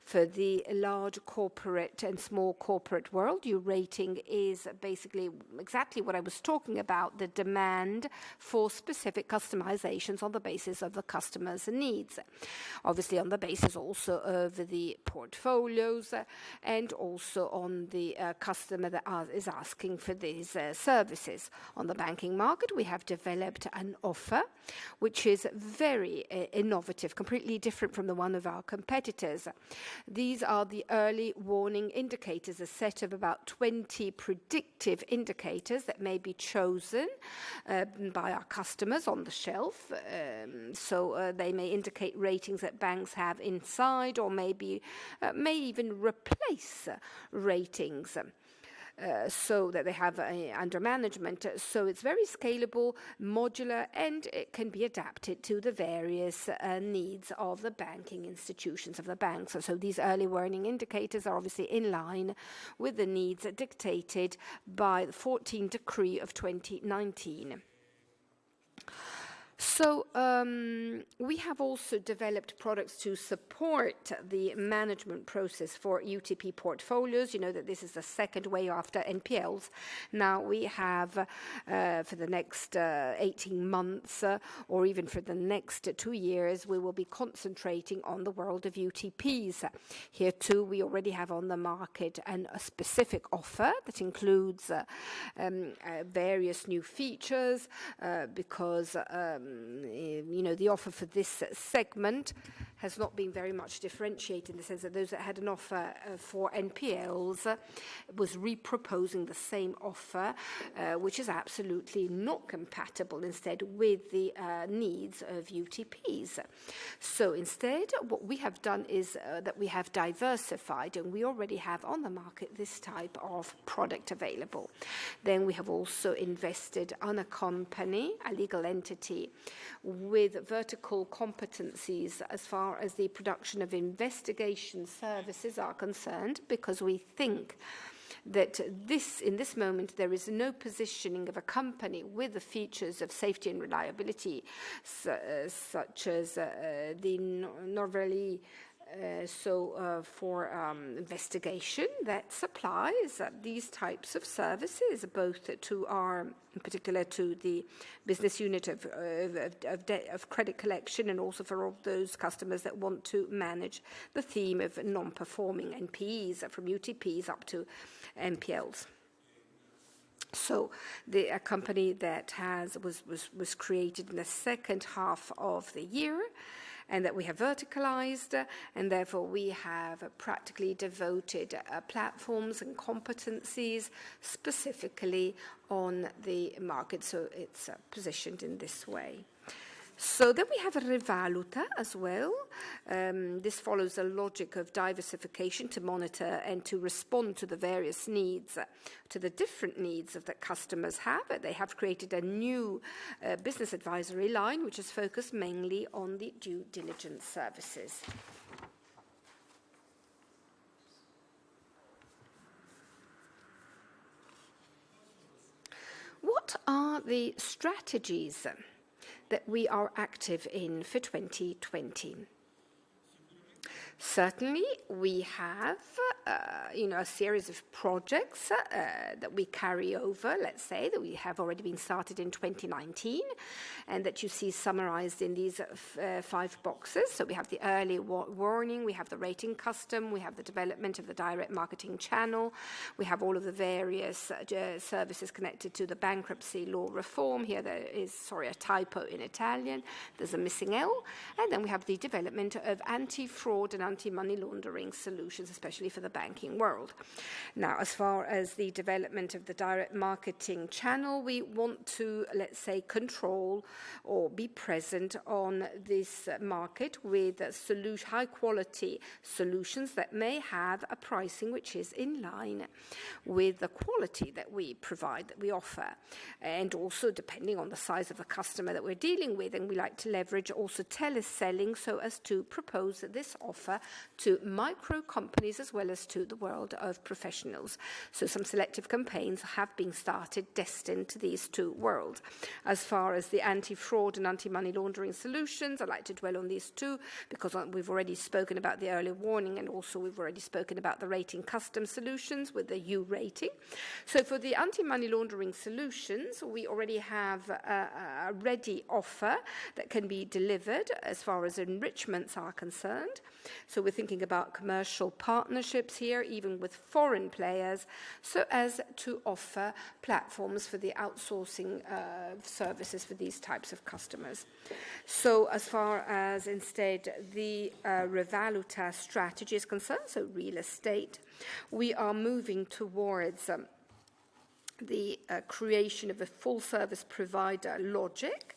for the large corporate and small corporate world. U-Rating is basically exactly what I was talking about, the demand for specific customizations on the basis of the customer's needs. Obviously on the basis also of the portfolios and also on the customer that is asking for these services. On the banking market, we have developed an offer which is very innovative, completely different from the one of our competitors. These are the early warning indicators, a set of about 20 predictive indicators that may be chosen by our customers on the shelf. So they may indicate ratings that banks have inside, or may even replace ratings. So that they have under management. So it's very scalable, modular, and it can be adapted to the various needs of the banking institutions of the banks. So these early warning indicators are obviously in line with the needs dictated by the 14th Decree of 2019. So we have also developed products to support the management process for UTP portfolios. You know that this is the second wave after NPLs. Now we have, for the next 18 months or even for the next 2 years, we will be concentrating on the world of UTPs. Here too, we already have on the market a specific offer that includes various new features because the offer for this segment has not been very much differentiated in the sense that those that had an offer for NPLs was reproposing the same offer, which is absolutely not compatible instead with the needs of UTPs. So instead, what we have done is that we have diversified, and we already have on the market this type of product available. Then we have also invested on a company, a legal entity, with vertical competencies as far as the production of investigation services are concerned, because we think that in this moment there is no positioning of a company with the features of safety and reliability such as the Norvelli for investigation that supplies these types of services, both to in particular to the business unit of credit collection, and also for all those customers that want to manage the theme of non-performing NPEs, from UTPs up to NPLs. So a company that was created in the second half of the year, and that we have verticalized, and therefore we have practically devoted platforms and competencies specifically on the market. So it's positioned in this way. So then we have a Rivaluta as well. This follows a logic of diversification to monitor and to respond to the various needs, to the different needs that customers have. They have created a new business advisory line, which is focused mainly on the due diligence services. What are the strategies that we are active in for 2020? Certainly, we have, a series of projects that we carry over, let's say, that we have already been started in 2019, and that you see summarized in these 5 boxes. So we have the early warning, we have the rating custom, we have the development of the direct marketing channel, we have all of the various services connected to the bankruptcy law reform. Here there is, a typo in Italian, there's a missing L, and then we have the development of anti-fraud and anti-money laundering solutions, especially for the banking world. Now, as far as the development of the direct marketing channel, we want to, let's say, control or be present on this market with high-quality solutions that may have a pricing which is in line with the quality that we provide, that we offer, and also depending on the size of the customer that we're dealing with. And we like to leverage also teleselling so as to propose this offer to micro companies as well as to the world of professionals. So some selective campaigns have been started destined to these two worlds. As far as the anti-fraud and anti-money laundering solutions, I'd like to dwell on these two because we've already spoken about the early warning, and also we've already spoken about the rating custom solutions with the U rating. So for the anti-money laundering solutions, we already have a ready offer that can be delivered as far as enrichments are concerned. So we're thinking about commercial partnerships here, even with foreign players, so as to offer platforms for the outsourcing services for these types of customers. So as far as instead the Rivaluta strategy is concerned, so real estate, we are moving towards the creation of a full-service provider logic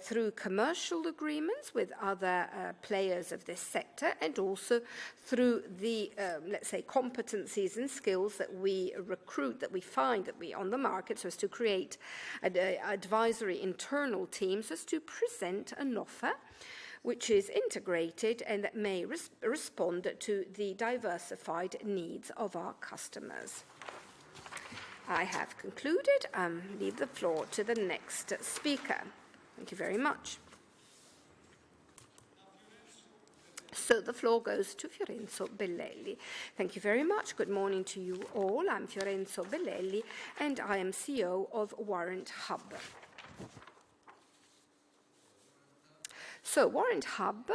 through commercial agreements with other players of this sector, and also through the, let's say, competencies and skills that we recruit, that we find that we on the market, so as to create an advisory internal team, so as to present an offer which is integrated and that may respond to the diversified needs of our customers. I have concluded. Leave the floor to the next speaker. Thank you very much. So the floor goes to Fiorenzo Bellelli. Thank you very much. Good morning to you all. I'm Fiorenzo Bellelli, and I am CEO of Warrant Hub. So Warrant Hub,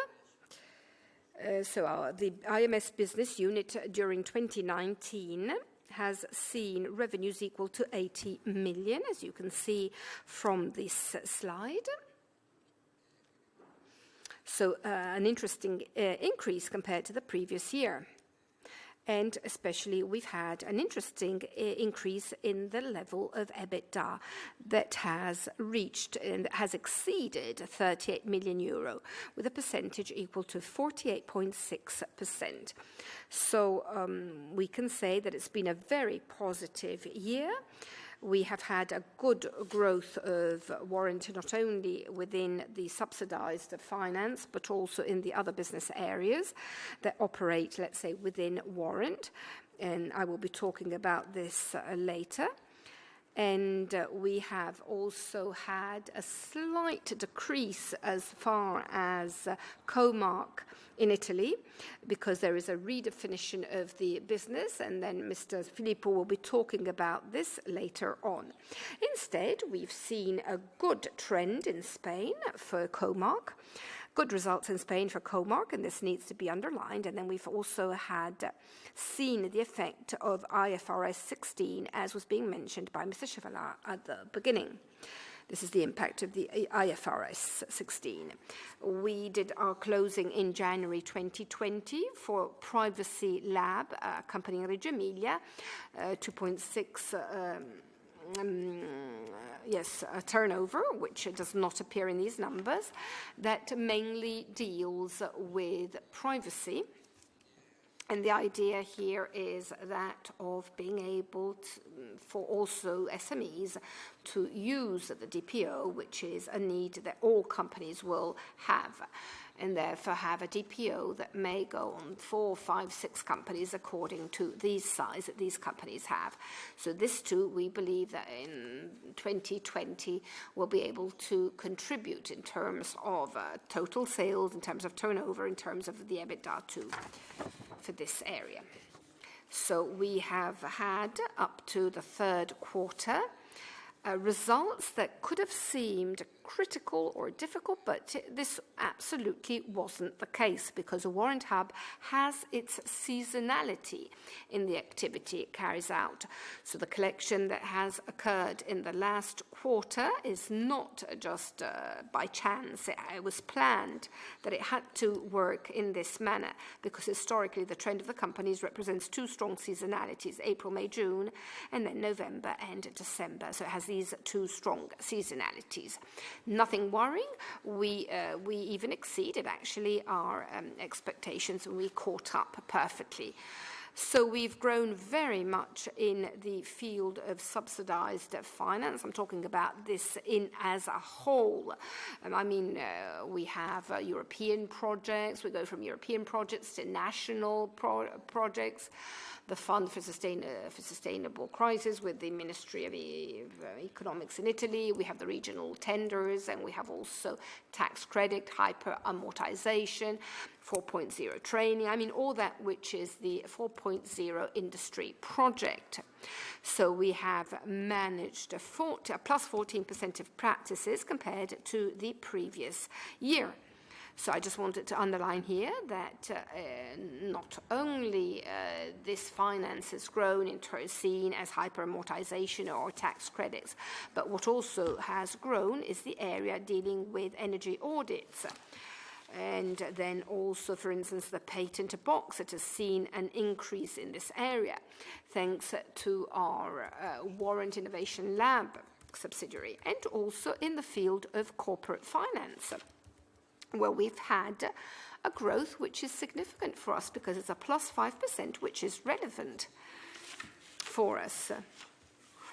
the IMS business unit during 2019 has seen revenues equal to 80 million, as you can see from this slide. So an interesting increase compared to the previous year. And especially we've had an interesting increase in the level of EBITDA that has reached and has exceeded 38 million euro, with a percentage equal to 48.6%. So we can say that it's been a very positive year. We have had a good growth of Warrant, not only within the subsidized finance, but also in the other business areas that operate, let's say, within Warrant. And I will be talking about this later. And we have also had a slight decrease as far as Comarch in Italy, because there is a redefinition of the business, and then Mr. Filippo will be talking about this later on. Instead, we've seen a good trend in Spain for Comarch, good results in Spain for Comarch, and this needs to be underlined. And then we've also had seen the effect of IFRS 16, as was being mentioned by Mr. Chevalat at the beginning. This is the impact of the IFRS 16. We did our closing in January 2020 for Privacy Lab, a company in Reggio Emilia, 2.6 turnover, which does not appear in these numbers, that mainly deals with privacy. And the idea here is that of being able to, for also SMEs to use the DPO, which is a need that all companies will have, and therefore have a DPO that may go on 4, 5, 6 companies according to the size that these companies have. So this too, we believe that in 2020 will be able to contribute in terms of total sales, in terms of turnover, in terms of the EBITDA too, for this area. So we have had up to the third quarter results that could have seemed critical or difficult, but this absolutely wasn't the case, because a warrant hub has its seasonality in the activity it carries out. So the collection that has occurred in the last quarter is not just by chance. It was planned that it had to work in this manner, because historically the trend of the companies represents 2 strong seasonalities, April, May, June, and then November and December. So it has these 2 strong seasonalities. Nothing worrying. We even exceeded actually our expectations, and we caught up perfectly. So we've grown very much in the field of subsidized finance. I'm talking about this in as a whole. We have European projects. We go from European projects to national projects. The Fund for Sustainable Crisis with the Ministry of Economics in Italy. We have the regional tenders, and we have also tax credit, hyper amortization, 4.0 training. All that which is the 4.0 industry project. So we have managed a plus 14% of practices compared to the previous year. So I just wanted to underline here that not only this finance has grown seen as hyper-amortization or tax credits, but what also has grown is the area dealing with energy audits. And then also, for instance, the patent box, it has seen an increase in this area, thanks to our Warrant Innovation Lab subsidiary, and also in the field of corporate finance, where we've had a growth which is significant for us, because it's a plus 5%, which is relevant for us.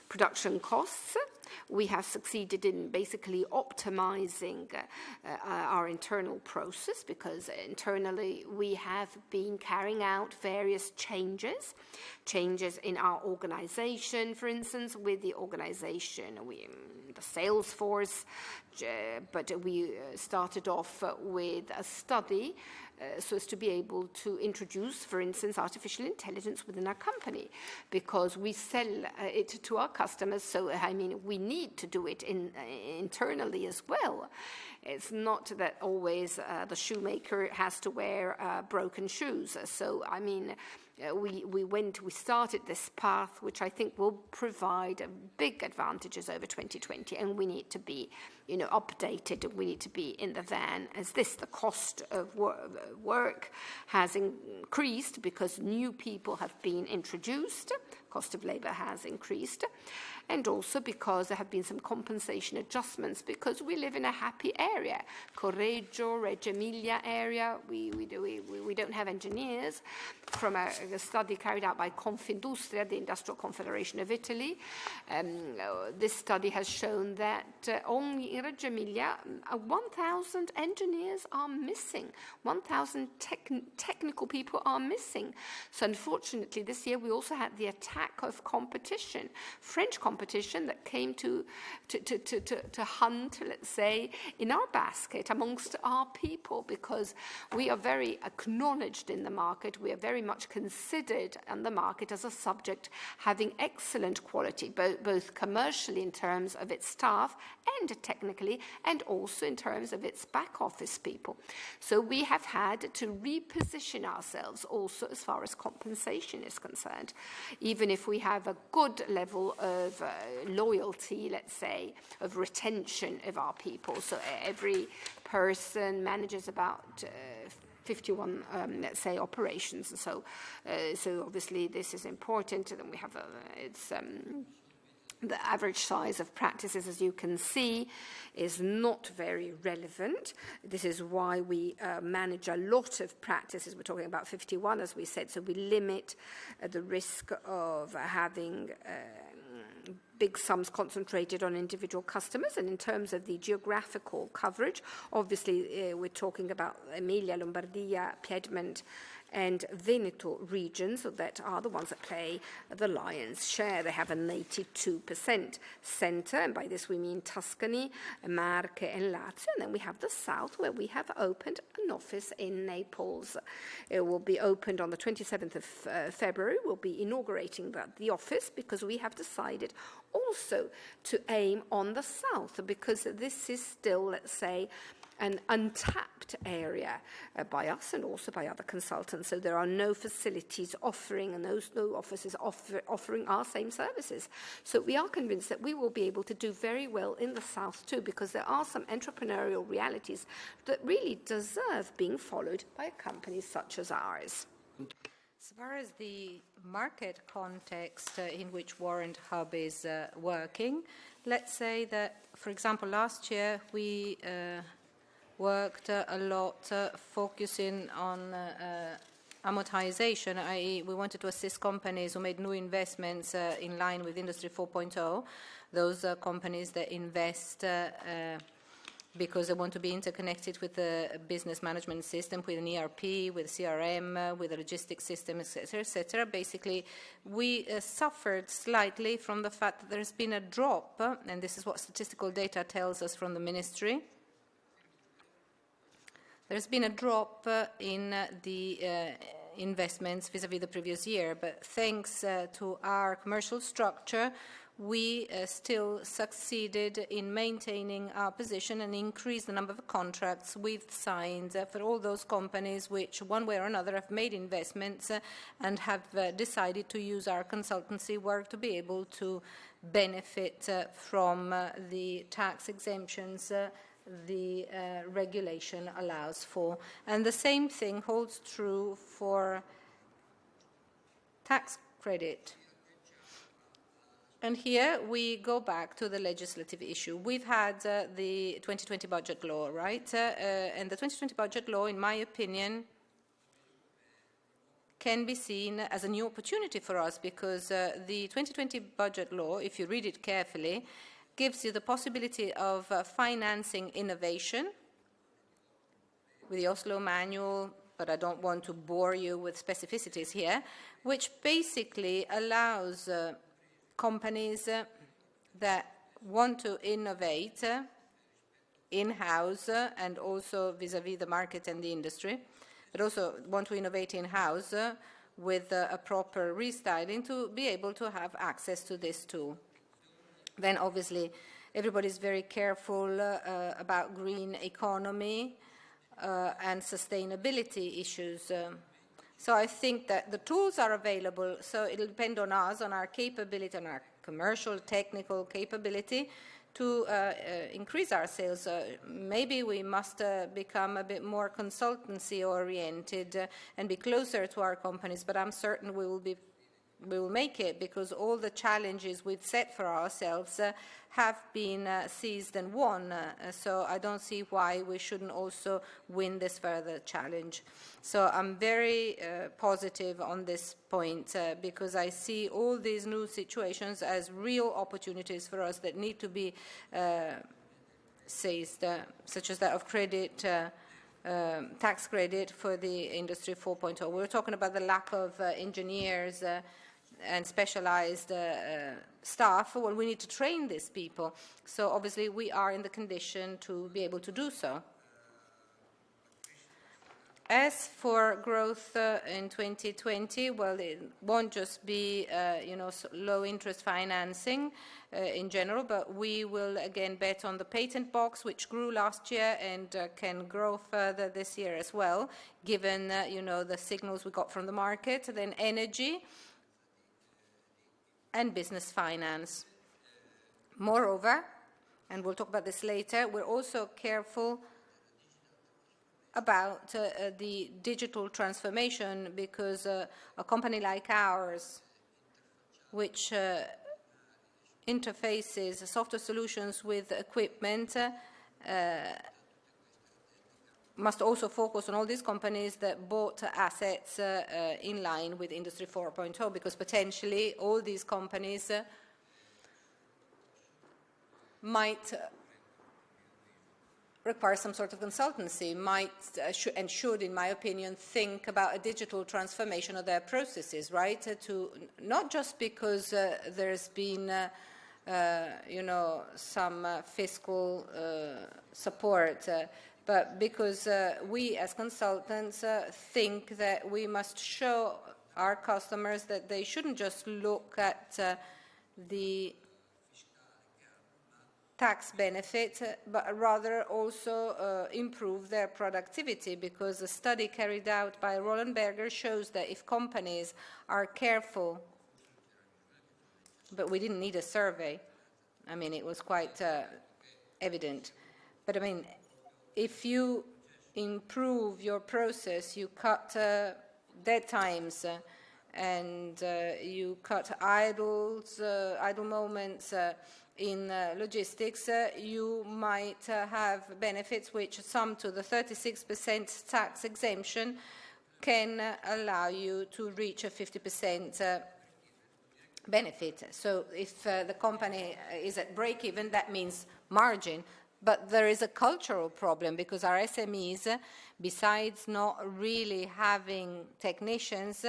Production costs, we have succeeded in basically optimizing our internal process, because internally we have been carrying out various changes in our organization, for instance, with the organization, the sales force, but we started off with a study so as to be able to introduce, for instance, artificial intelligence within our company, because we sell it to our customers. So, we need to do it internally as well. It's not that always the shoemaker has to wear broken shoes. So, we started this path, which I think will provide big advantages over 2020, and we need to be, updated. We need to be in the van as the cost of work has increased because new people have been introduced. Cost of labor has increased, and also because there have been some compensation adjustments, because we live in a happy area, Correggio, Reggio Emilia area. We don't have engineers. From a study carried out by Confindustria, the Industrial Confederation of Italy, this study has shown that only in Reggio Emilia 1,000 engineers are missing. 1,000 technical people are missing. So unfortunately this year we also had the attack of competition, French competition, competition that came to hunt, let's say, in our basket amongst our people, because we are very acknowledged in the market. We are very much considered on the market as a subject having excellent quality, both commercially in terms of its staff and technically, and also in terms of its back office people. So we have had to reposition ourselves also as far as compensation is concerned. Even if we have a good level of loyalty, let's say, of retention of our people. So every person manages about 51, let's say, operations. So obviously this is important. And then we have the average size of practices, as you can see, is not very relevant. This is why we manage a lot of practices. We're talking about 51, as we said, so we limit the risk of having big sums concentrated on individual customers. And in terms of the geographical coverage, obviously we're talking about Emilia, Lombardia, Piedmont, and Veneto regions that are the ones that play the lion's share. They have an 82% centre, and by this we mean Tuscany, Marche, and Lazio. And then we have the south, where we have opened an office in Naples. It will be opened on the 27th of February. We'll be inaugurating the office because we have decided also to aim on the south, because this is still, let's say, an untapped area by us and also by other consultants. So there are no facilities offering and no offices offering our same services. So we are convinced that we will be able to do very well in the south too, because there are some entrepreneurial realities that really deserve being followed by companies such as ours. As far as the market context in which Warrant Hub is working, let's say that, for example, last year we worked a lot focusing on amortization, i.e. we wanted to assist companies who made new investments in line with Industry 4.0, those companies that invest because they want to be interconnected with the business management system, with an ERP, with CRM, with a logistics system, etc., etc. Basically, we suffered slightly from the fact that there's been a drop, and this is what statistical data tells us from the ministry. There's been a drop in the investments vis-à-vis the previous year, but thanks to our commercial structure, we still succeeded in maintaining our position and increase the number of contracts we've signed for all those companies which, one way or another, have made investments and have decided to use our consultancy work to be able to benefit from the tax exemptions the regulation allows for. And the same thing holds true for tax credit. And here we go back to the legislative issue. We've had the 2020 budget law, right? And the 2020 budget law, in my opinion, can be seen as a new opportunity for us, because the 2020 budget law, if you read it carefully, gives you the possibility of financing innovation with the Oslo manual, but I don't want to bore you with specificities here, which basically allows companies that want to innovate in-house and also vis-à-vis the market and the industry, but also want to innovate in-house with a proper restyling to be able to have access to this tool. Then obviously everybody's very careful about green economy and sustainability issues. So I think that the tools are available, so it'll depend on us, on our capability, on our commercial, technical capability to increase our sales. Maybe we must become a bit more consultancy-oriented and be closer to our companies, but I'm certain we will make it, because all the challenges we've set for ourselves have been seized and won. So I don't see why we shouldn't also win this further challenge. So I'm very positive on this point because I see all these new situations as real opportunities for us that need to be seized, such as that of credit, tax credit for the Industry 4.0. We were talking about the lack of engineers and specialized staff, well, we need to train these people. So obviously we are in the condition to be able to do so. As for growth in 2020, well, it won't just be, low interest financing in general, but we will again bet on the patent box, which grew last year and can grow further this year as well, given, the signals we got from the market. Then energy and business finance. Moreover, and we'll talk about this later, we're also careful about the digital transformation, because a company like ours, which interfaces software solutions with equipment, must also focus on all these companies that bought assets in line with Industry 4.0, because potentially all these companies might require some sort of consultancy, and should, in my opinion, think about a digital transformation of their processes, right? Not just because there's been, some fiscal support, but because we as consultants think that we must show our customers that they shouldn't just look at the tax benefit, but rather also improve their productivity, because a study carried out by Roland Berger shows that if companies are careful, but we didn't need a survey, I mean, it was quite evident, but I mean, if you improve your process, you cut dead times, and you cut idle moments in logistics, you might have benefits which sum to the 36% tax exemption, can allow you to reach a 50% benefit. So if the company is at break-even, that means margin. But there is a cultural problem, because our SMEs, besides not really having technicians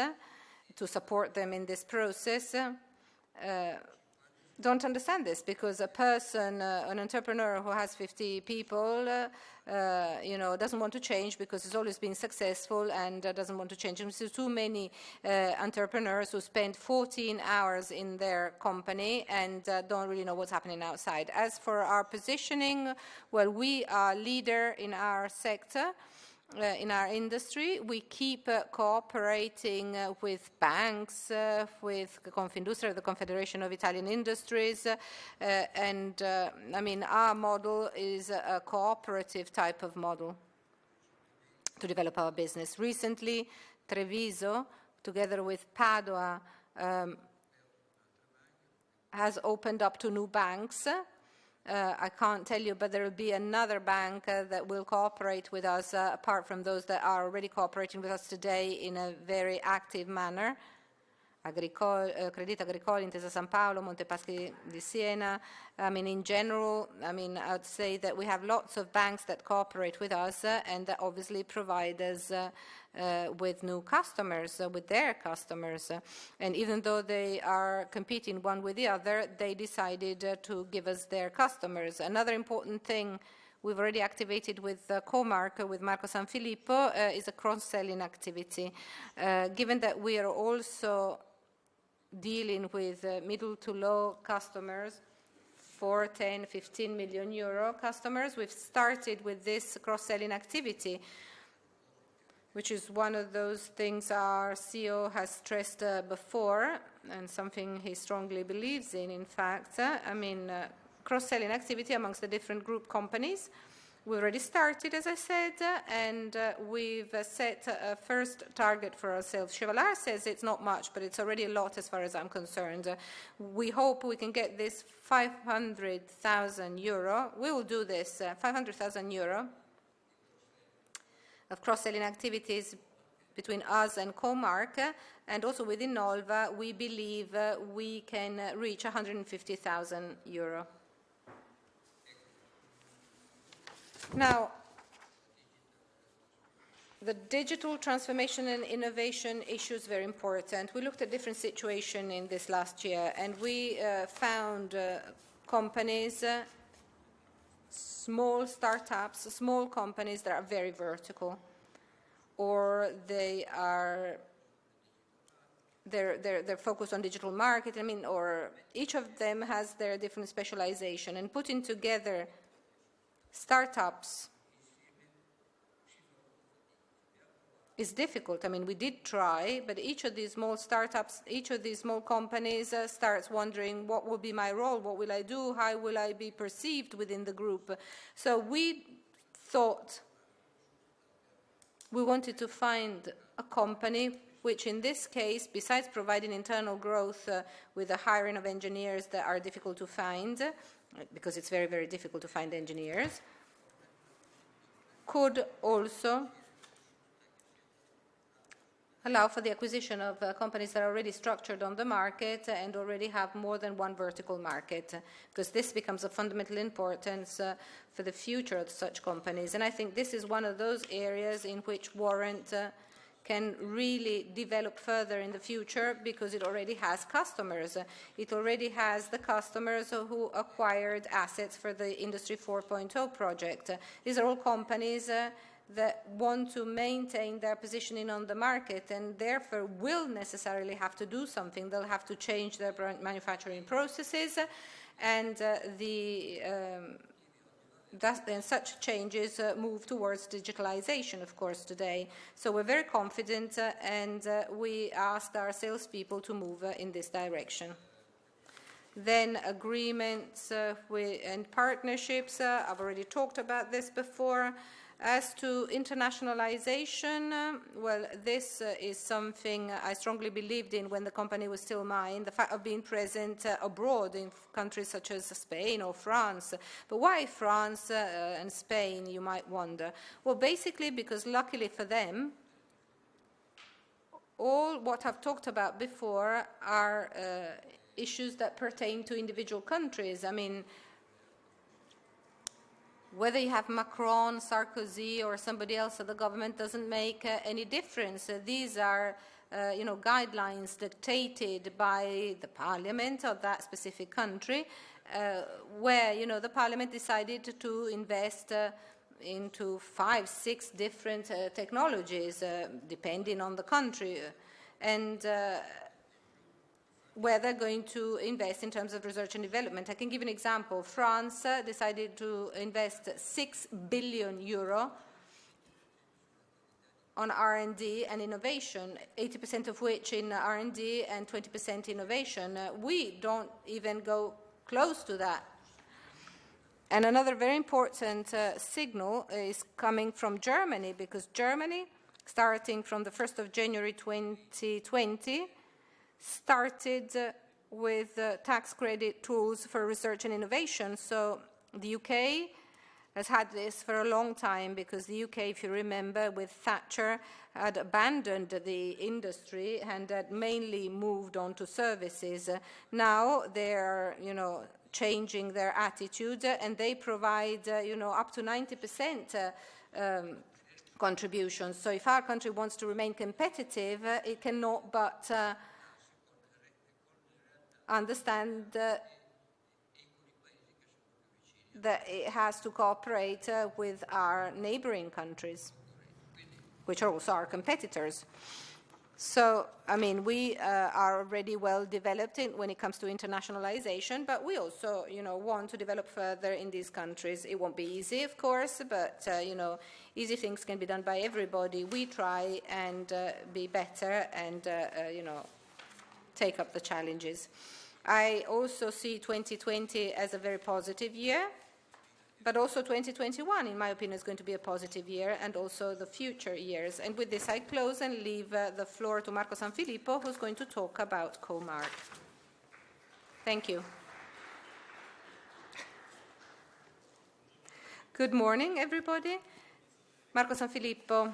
to support them in this process, don't understand this, because a person, an entrepreneur who has 50 people, doesn't want to change because he's always been successful and doesn't want to change. There's too many entrepreneurs who spend 14 hours in their company and don't really know what's happening outside. As for our positioning, well, we are leader in our sector. In our industry, we keep cooperating with banks, with Confindustria, the Confederation of Italian Industries, and I mean, our model is a cooperative type of model to develop our business. Recently, Treviso, together with Padua, has opened up to new banks. I can't tell you, but there will be another bank that will cooperate with us, apart from those that are already cooperating with us today in a very active manner. Credito Agricole, Intesa San Paolo, Montepaschi di Siena. I mean, in general, I mean, I'd say that we have lots of banks that cooperate with us and that obviously provide us with new customers, with their customers. And even though they are competing one with the other, they decided to give us their customers. Another important thing we've already activated with Comark, with Marco Sanfilippo, is a cross-selling activity. Given that we are also dealing with middle to low customers, 4, 10, 15 million euro customers, we've started with this cross-selling activity, which is one of those things our CEO has stressed before, and something he strongly believes in fact. I mean, cross-selling activity amongst the different group companies. We already started, as I said, and we've set a first target for ourselves. Chevalier says it's not much, but it's already a lot as far as I'm concerned. We hope we can get this 500,000 euro. We will do this, 500,000 euro of cross-selling activities between us and Comark, and also within Nolva, we believe we can reach 150,000 euro. Now, The digital transformation and innovation issue is very important. We looked at different situations in this last year, and we found companies, small startups, small companies that are very vertical, or they're focused on digital marketing, or each of them has their different specialization, and putting together startups is difficult. We did try, but each of these small startups, each of these small companies starts wondering, what will be my role? What will I do? How will I be perceived within the group? So we thought we wanted to find a company which in this case, besides providing internal growth with the hiring of engineers that are difficult to find, because it's very, very difficult to find engineers, could also allow for the acquisition of companies that are already structured on the market and already have more than one vertical market, because this becomes of fundamental importance for the future of such companies. And I think this is one of those areas in which Warrant can really develop further in the future, because it already has customers. It already has the customers who acquired assets for the Industry 4.0 project. These are all companies that want to maintain their positioning on the market and therefore will necessarily have to do something. They'll have to change their manufacturing processes, and then such changes move towards digitalization, of course, today. So we're very confident, and we asked our salespeople to move in this direction. Then agreements and partnerships. I've already talked about this before. As to internationalization, well, this is something I strongly believed in when the company was still mine, the fact of being present abroad in countries such as Spain or France. But why France and Spain, you might wonder? Well, basically because luckily for them, all what I've talked about before are issues that pertain to individual countries. Whether you have Macron, Sarkozy, or somebody else at the government doesn't make any difference. These are, guidelines dictated by the parliament of that specific country, where, the parliament decided to invest into 5, 6 different technologies, depending on the country, and where they're going to invest in terms of research and development. I can give an example. France decided to invest 6 billion euro on R&D and innovation, 80% of which in R&D and 20% innovation. We don't even go close to that. And another very important signal is coming from Germany, because Germany, starting from the 1st of January 2020, started with tax credit tools for research and innovation. So the UK has had this for a long time, because the UK, if you remember, with Thatcher, had abandoned the industry and had mainly moved on to services. Now they're, changing their attitude, and they provide, up to 90% contributions. So if our country wants to remain competitive, it cannot but understand that it has to cooperate with our neighboring countries, which are also our competitors. So, we are already well developed when it comes to internationalization, but we also, want to develop further in these countries. It won't be easy, of course, but, easy things can be done by everybody. We try and be better and, take up the challenges. I also see 2020 as a very positive year, but also 2021, in my opinion, is going to be a positive year, and also the future years. And with this, I close and leave the floor to Marco Sanfilippo, who's going to talk about Comark. Thank you. Good morning, everybody. Marco Sanfilippo,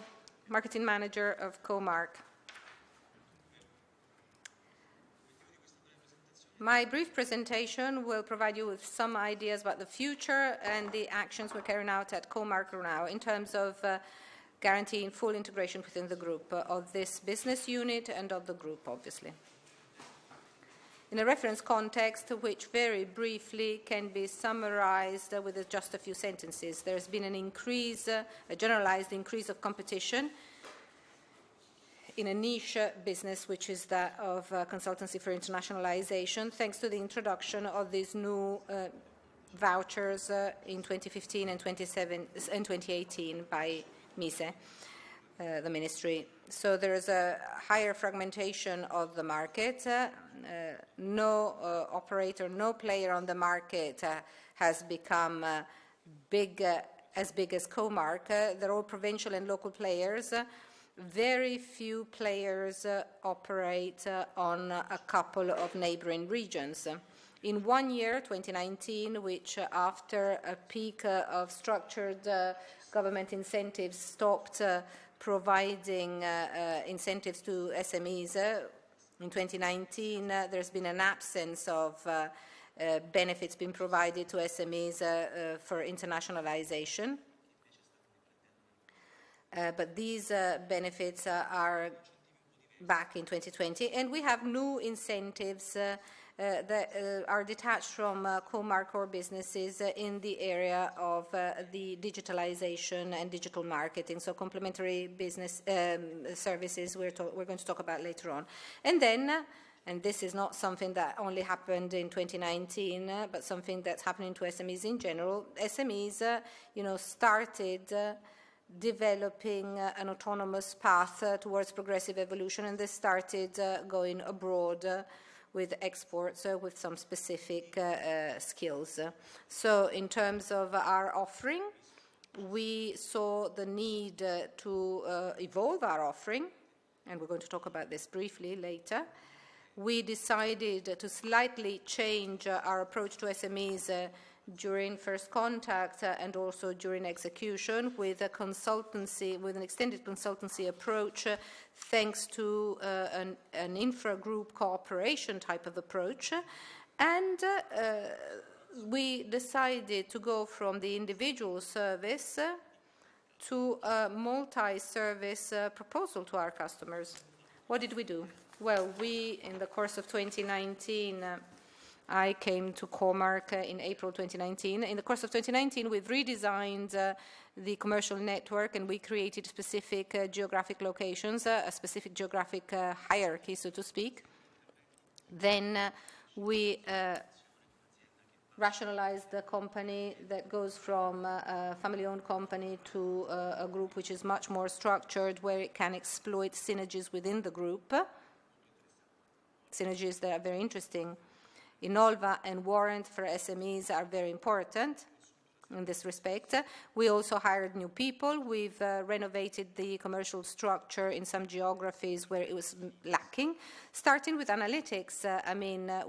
Marketing Manager of Comark. My brief presentation will provide you with some ideas about the future and the actions we're carrying out at Comark now in terms of guaranteeing full integration within the group of this business unit and of the group, obviously. In a reference context, which very briefly can be summarized with just a few sentences, there's been an increase, a generalized increase of competition in a niche business, which is that of consultancy for internationalization, thanks to the introduction of these new vouchers in 2015 and 2018 by MISE, the ministry. So there is a higher fragmentation of the market. No operator, no player on the market has become as big as Comark. They're all provincial and local players. Very few players operate on a couple of neighboring regions. In 1 year, 2019, which after a peak of structured government incentives stopped providing incentives to SMEs, in 2019 there's been an absence of benefits being provided to SMEs for internationalization. But these benefits are back in 2020, and we have new incentives that are detached from Comark core businesses in the area of the digitalization and digital marketing, so complementary business services we're going to talk about later on. And then, and this is not something that only happened in 2019, but something that's happening to SMEs in general. SMEs, started developing an autonomous path towards progressive evolution, and they started going abroad with exports with some specific skills. So in terms of our offering, we saw the need to evolve our offering, and we're going to talk about this briefly later. We decided to slightly change our approach to SMEs during first contact and also during execution with a consultancy, with an extended consultancy approach, thanks to an infra-group cooperation type of approach. And we decided to go from the individual service to a multi-service proposal to our customers. What did we do? Well, in the course of 2019, I came to Comark in April 2019. In the course of 2019, we've redesigned the commercial network, and we created specific geographic locations, a specific geographic hierarchy, so to speak. Then we rationalized the company that goes from a family-owned company to a group which is much more structured, where it can exploit synergies within the group, synergies that are very interesting. Innolva and Warrant for SMEs are very important in this respect. We also hired new people. We've renovated the commercial structure in some geographies where it was lacking. Starting with analytics,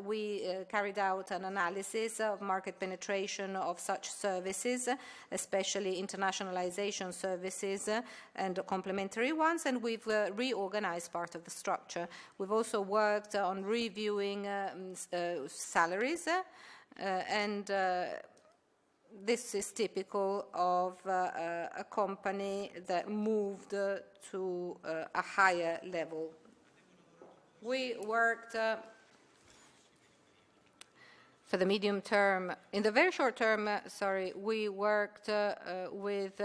we carried out an analysis of market penetration of such services, especially internationalization services and complementary ones, and we've reorganized part of the structure. We've also worked on reviewing salaries and this is typical of a company that moved to a higher level. We worked for the medium term. In the very short term, we worked with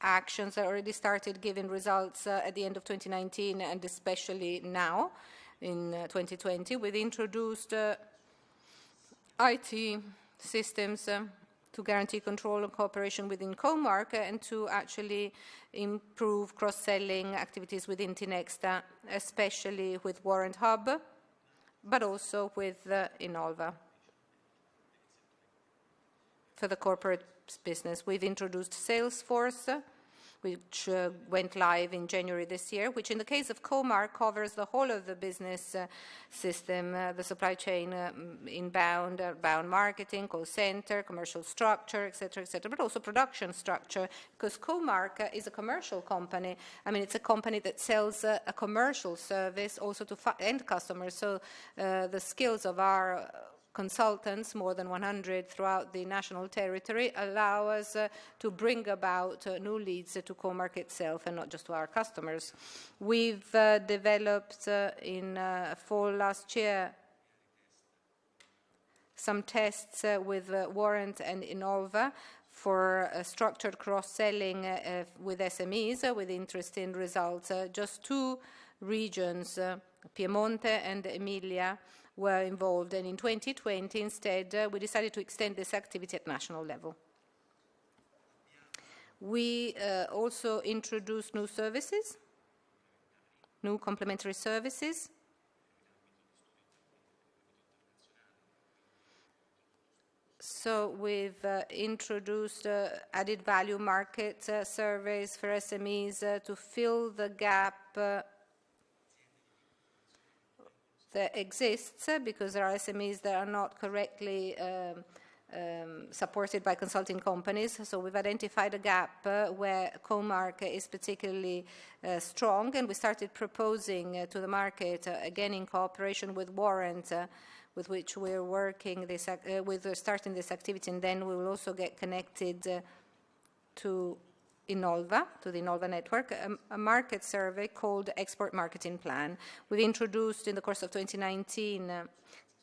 actions that already started giving results at the end of 2019 and especially now in 2020. We've introduced IT systems to guarantee control and cooperation within Comark and to actually improve cross-selling activities within Tinexta, especially with Warrant Hub, but also with Innolva. For the corporate business, we've introduced Salesforce, which went live in January this year, which in the case of Comark covers the whole of the business system, the supply chain, inbound, outbound marketing, call center, commercial structure, etc., but also production structure, because Comark is a commercial company. It's a company that sells a commercial service also to end customers, so the skills of our consultants, more than 100 throughout the national territory, allow us to bring about new leads to Comark itself and not just to our customers. We've developed in fall last year some tests with Warrant and Innolva for structured cross-selling with SMEs with interesting results. Just 2 regions, Piemonte and Emilia, were involved, and in 2020 instead we decided to extend this activity at national level. We also introduced new services, new complementary services. So we've introduced added value market surveys for SMEs to fill the gap that exists because there are SMEs that are not correctly supported by consulting companies. So we've identified a gap where Comark is particularly strong, and we started proposing to the market, again in cooperation with Warrant, with which we're working this, starting this activity, and then we will also get connected to Innolva, to the Innolva network, a market survey called Export Marketing Plan. We've introduced in the course of 2019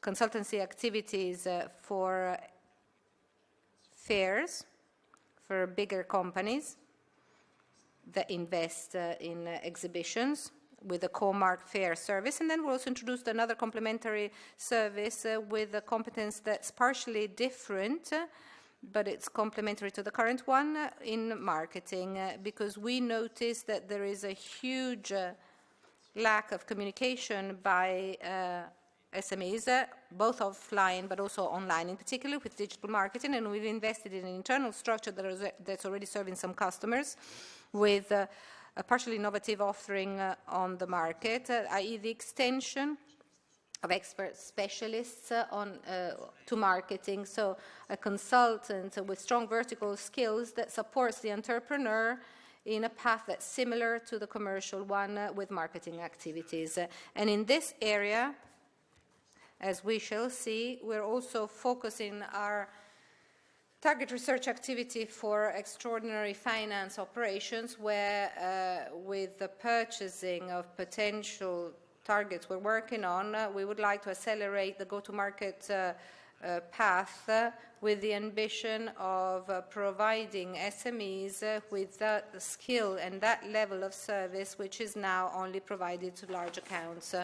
consultancy activities for fairs, for bigger companies that invest in exhibitions with the Comark Fair service, and then we also introduced another complementary service with a competence that's partially different, but it's complementary to the current one in marketing, because we noticed that there is a huge lack of communication by SMEs, both offline but also online, in particular with digital marketing, and we've invested in an internal structure that's already serving some customers with a partially innovative offering on the market, i.e. the extension of expert specialists to marketing. So a consultant with strong vertical skills that supports the entrepreneur in a path that's similar to the commercial one with marketing activities. And in this area, as we shall see, we're also focusing our target research activity for extraordinary finance operations, where with the purchasing of potential targets we're working on, we would like to accelerate the go-to-market path with the ambition of providing SMEs with that skill and that level of service which is now only provided to large accounts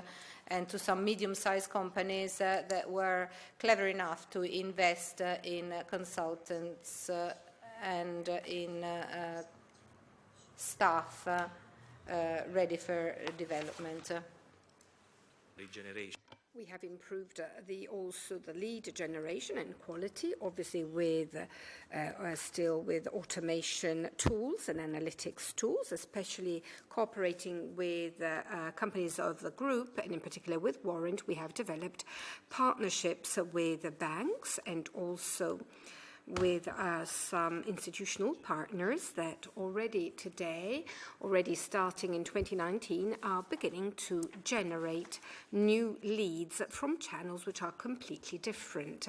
and to some medium-sized companies that were clever enough to invest in consultants and in staff ready for development. We have improved also the lead generation and quality, obviously with still with automation tools and analytics tools, especially cooperating with companies of the group, and in particular with Warrant. We have developed partnerships with banks and also with some institutional partners that already today, already starting in 2019, are beginning to generate new leads from channels which are completely different,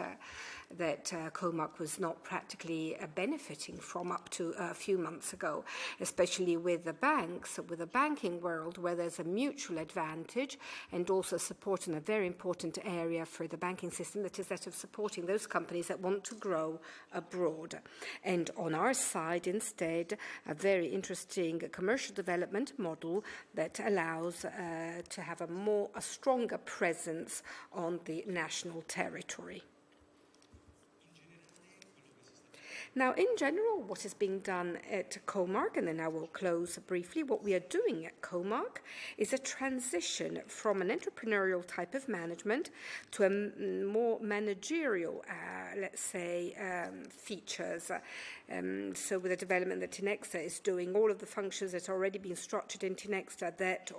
that Comark was not practically benefiting from up to a few months ago, especially with the banks, with the banking world, where there's a mutual advantage and also support in a very important area for the banking system, that is that of supporting those companies that want to grow abroad. And on our side, instead, a very interesting commercial development model that allows to have a stronger presence on the national territory. Now, in general, what is being done at Comark, and then I will close briefly, what we are doing at Comark is a transition from an entrepreneurial type of management to a more managerial, let's say, features. So with the development that Tinexta is doing, all of the functions that are already being structured in Tinexta that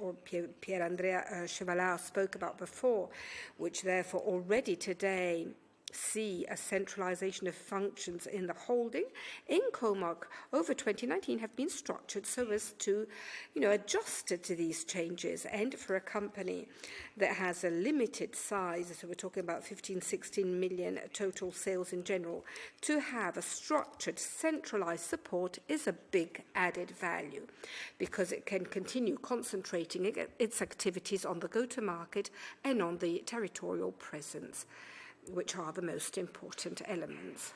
Pier Andrea Chevalard spoke about before, which therefore already today see a centralization of functions in the holding in Comarch over 2019 have been structured so as to, adjust to these changes. And for a company that has a limited size, so we're talking about 15-16 million total sales in general, to have a structured, centralized support is a big added value because it can continue concentrating its activities on the go-to-market and on the territorial presence, which are the most important elements.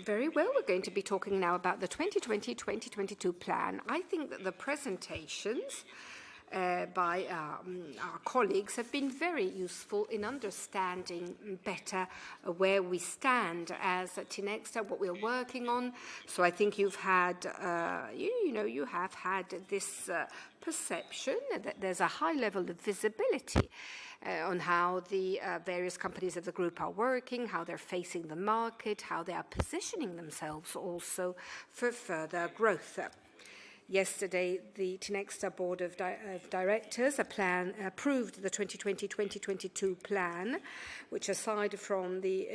Very well, we're going to be talking now about the 2020-2022 plan. I think that the presentations by our colleagues have been very useful in understanding better where we stand as Tinexta, what we're working on. So I think you've had, you have had this perception that there's a high level of visibility on how the various companies of the group are working, how they're facing the market, how they are positioning themselves also for further growth. Yesterday, the Tinexta Board of Directors approved the 2020-2022 plan, which, aside from the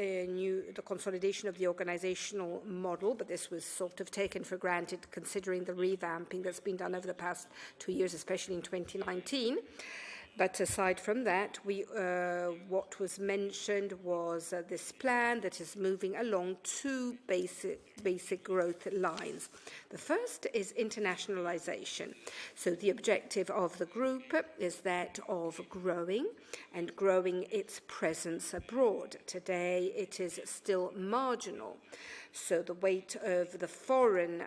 consolidation of the organizational model, but this was sort of taken for granted considering the revamping that's been done over the past 2 years, especially in 2019. But aside from that, what was mentioned was this plan that is moving along two basic growth lines. The first is internationalization. So the objective of the group is that of growing its presence abroad. Today, it is still marginal. So the weight of the foreign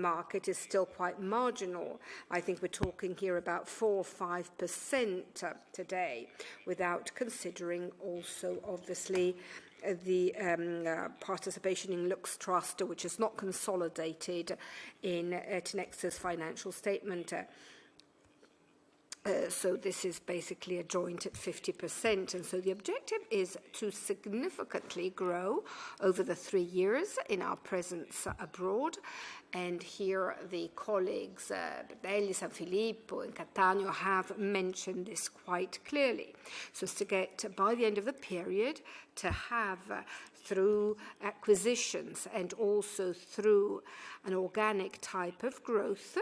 market is still quite marginal. I think we're talking here about 4 or 5% today, without considering also, obviously, the participation in Lux Trust, which is not consolidated in Tinexta's financial statement. So this is basically a joint at 50%. And so the objective is to significantly grow over the 3 years in our presence abroad. And here the colleagues, Belli, San Filippo and Catania have mentioned this quite clearly. So as to get, by the end of the period, to have through acquisitions and also through an organic type of growth,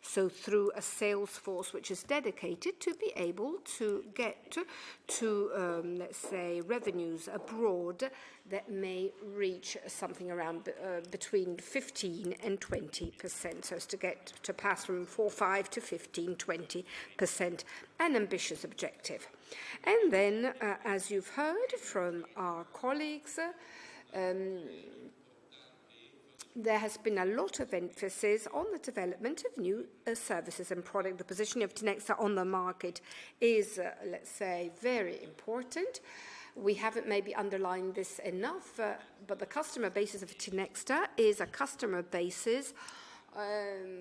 so through a sales force which is dedicated to be able to get to, let's say, revenues abroad that may reach something around between 15 and 20%, so as to get to pass from 4-5 to 15-20%, an ambitious objective. And then, as you've heard from our colleagues, there has been a lot of emphasis on the development of new services and products. The positioning of Tinexta on the market is, let's say, very important. We haven't maybe underlined this enough, but the customer basis of Tinexta is a customer basis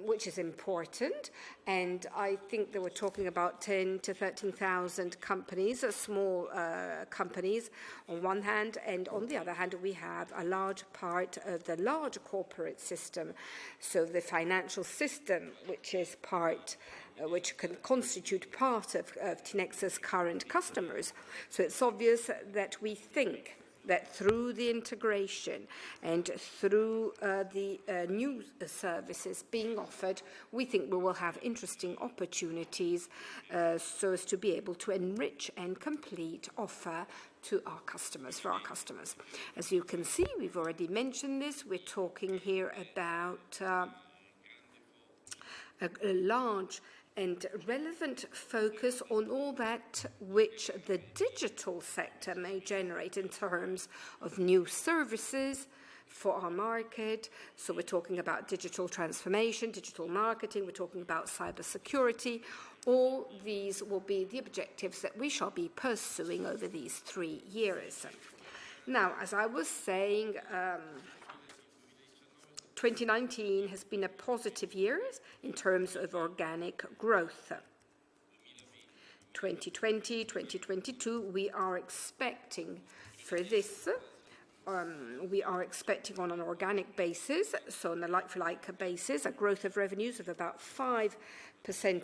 which is important, and I think that we're talking about 10 to 13,000 companies, small companies on one hand, and on the other hand we have a large part of the large corporate system, so the financial system, which is which can constitute part of Tinexta's current customers. So it's obvious that we think that through the integration and through the new services being offered, we think we will have interesting opportunities so as to be able to enrich and complete offer to our customers, for our customers. As you can see, we've already mentioned this. We're talking here about a large and relevant focus on all that which the digital sector may generate in terms of new services for our market. So we're talking about digital transformation, digital marketing, we're talking about cybersecurity. All these will be the objectives that we shall be pursuing over these 3 years. Now, as I was saying, 2019 has been a positive year in terms of organic growth. 2020, 2022, we are expecting for this we are expecting on an organic basis, so on a like-for-like basis, a growth of revenues of about 5%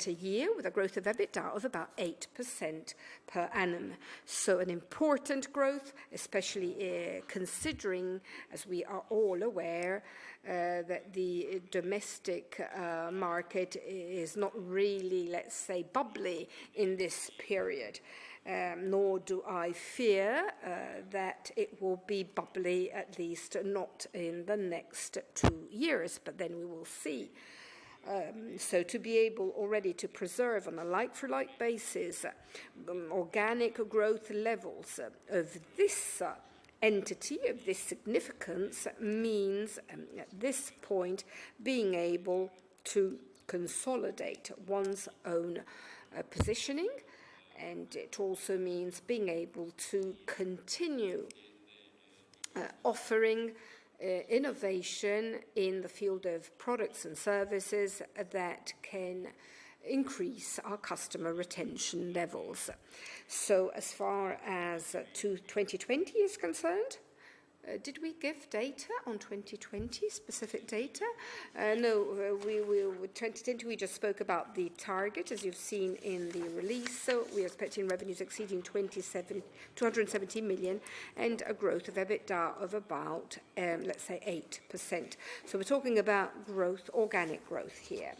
a year, with a growth of EBITDA of about 8% per annum. So an important growth, especially considering, as we are all aware, that the domestic market is not really, let's say, bubbly in this period. Nor do I fear that it will be bubbly, at least not in the next 2 years, but then we will see. So to be able already to preserve on a like-for-like basis organic growth levels of this entity, of this significance, means at this point being able to consolidate one's own positioning. And it also means being able to continue offering innovation in the field of products and services that can increase our customer retention levels. So as far as 2020 is concerned, did we give data on 2020, specific data? No, we 2020, we just spoke about the target, as you've seen in the release. So we are expecting revenues exceeding 270 million and a growth of EBITDA of about, let's say, 8%. So we're talking about growth, organic growth here.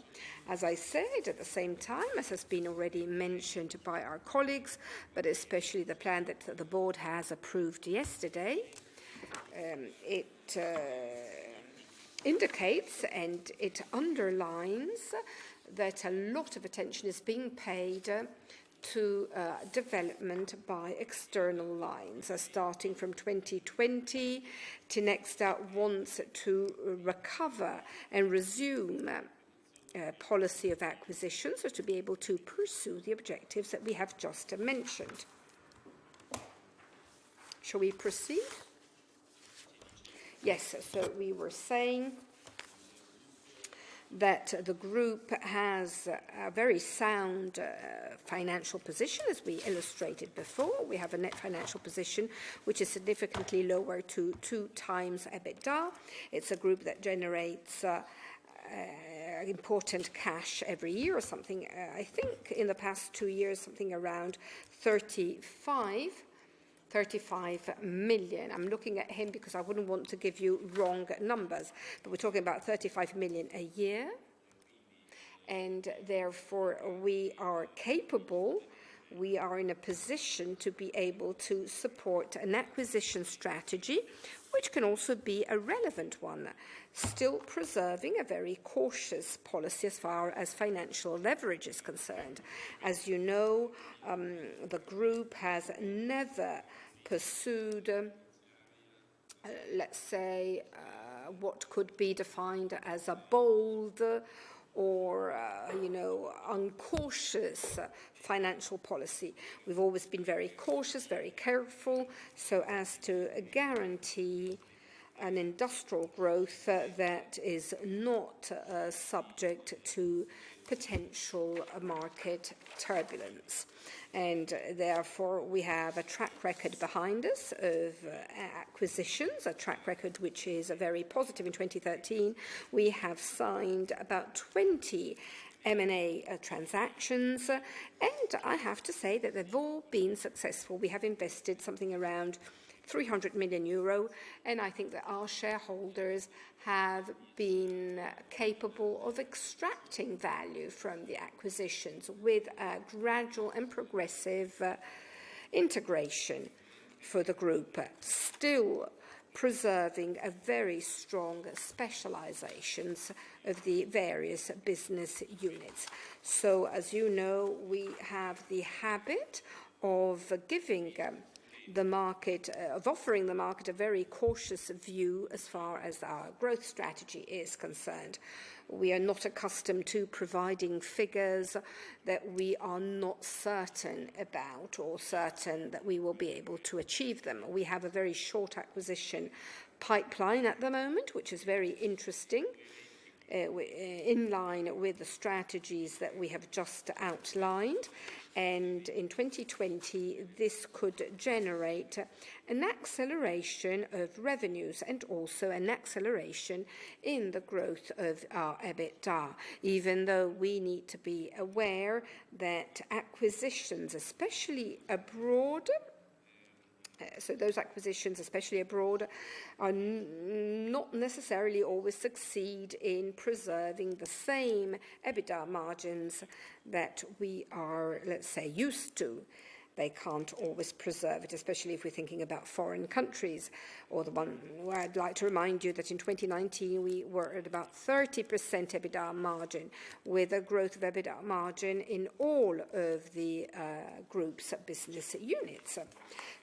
As I said, at the same time, as has been already mentioned by our colleagues, but especially the plan that the board has approved yesterday, it indicates and it underlines that a lot of attention is being paid to development by external lines. Starting from 2020, Tinexta wants to recover and resume policy of acquisitions, so to be able to pursue the objectives that we have just mentioned. Shall we proceed? Yes, so we were saying that the group has a very sound financial position, as we illustrated before. We have a net financial position which is significantly lower to 2 times EBITDA. It's a group that generates important cash every year or something. I think in the past 2 years, something around 35 million. I'm looking at him because I wouldn't want to give you wrong numbers, but we're talking about 35 million a year. And therefore, we are capable, we are in a position to be able to support an acquisition strategy, which can also be a relevant one, still preserving a very cautious policy as far as financial leverage is concerned. As you know, the group has never pursued, let's say, what could be defined as a bold or, uncautious financial policy. We've always been very cautious, very careful, so as to guarantee an industrial growth that is not subject to potential market turbulence. And therefore, we have a track record behind us of acquisitions, a track record which is very positive. In 2013, we have signed about 20 M&A transactions, and I have to say that they've all been successful. We have invested something around 300 million euro, and I think that our shareholders have been capable of extracting value from the acquisitions with a gradual and progressive integration for the group, still preserving a very strong specializations of the various business units. So, as you know, we have the habit of giving the market, of offering the market a very cautious view as far as our growth strategy is concerned. We are not accustomed to providing figures that we are not certain about or certain that we will be able to achieve them. We have a very short acquisition pipeline at the moment, which is very interesting. in line with the strategies that we have just outlined. And in 2020, this could generate an acceleration of revenues and also an acceleration in the growth of our EBITDA, even though we need to be aware that acquisitions, especially abroad, so those acquisitions, especially abroad, are not necessarily always succeed in preserving the same EBITDA margins that we are, let's say, used to. They can't always preserve it, especially if we're thinking about foreign countries, or the one where I'd like to remind you that in 2019 we were at about 30% EBITDA margin, with a growth of EBITDA margin in all of the group's business units.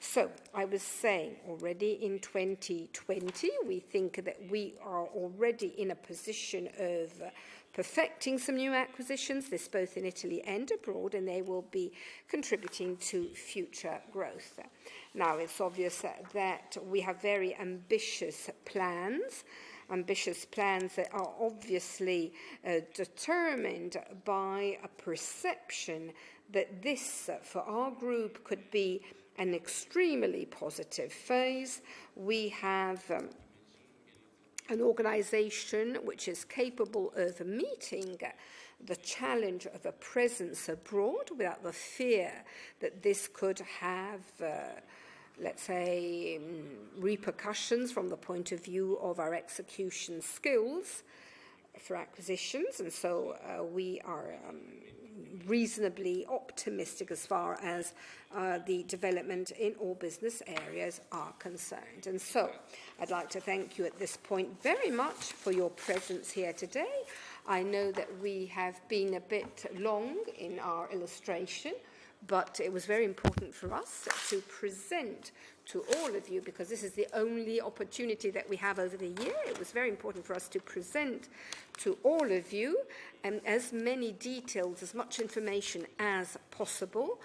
So I was saying already in 2020, we think that we are already in a position of perfecting some new acquisitions, this both in Italy and abroad, and they will be contributing to future growth. Now, it's obvious that we have very ambitious plans that are obviously determined by a perception that this, for our group, could be an extremely positive phase. We have an organization which is capable of meeting the challenge of a presence abroad without the fear that this could have, let's say, repercussions from the point of view of our execution skills for acquisitions. And so we are reasonably optimistic as far as the development in all business areas are concerned. And so I'd like to thank you at this point very much for your presence here today. I know that we have been a bit long in our illustration, but it was very important for us to present to all of you, because this is the only opportunity that we have over the year. It was very important for us to present to all of you as many details, as much information as possible,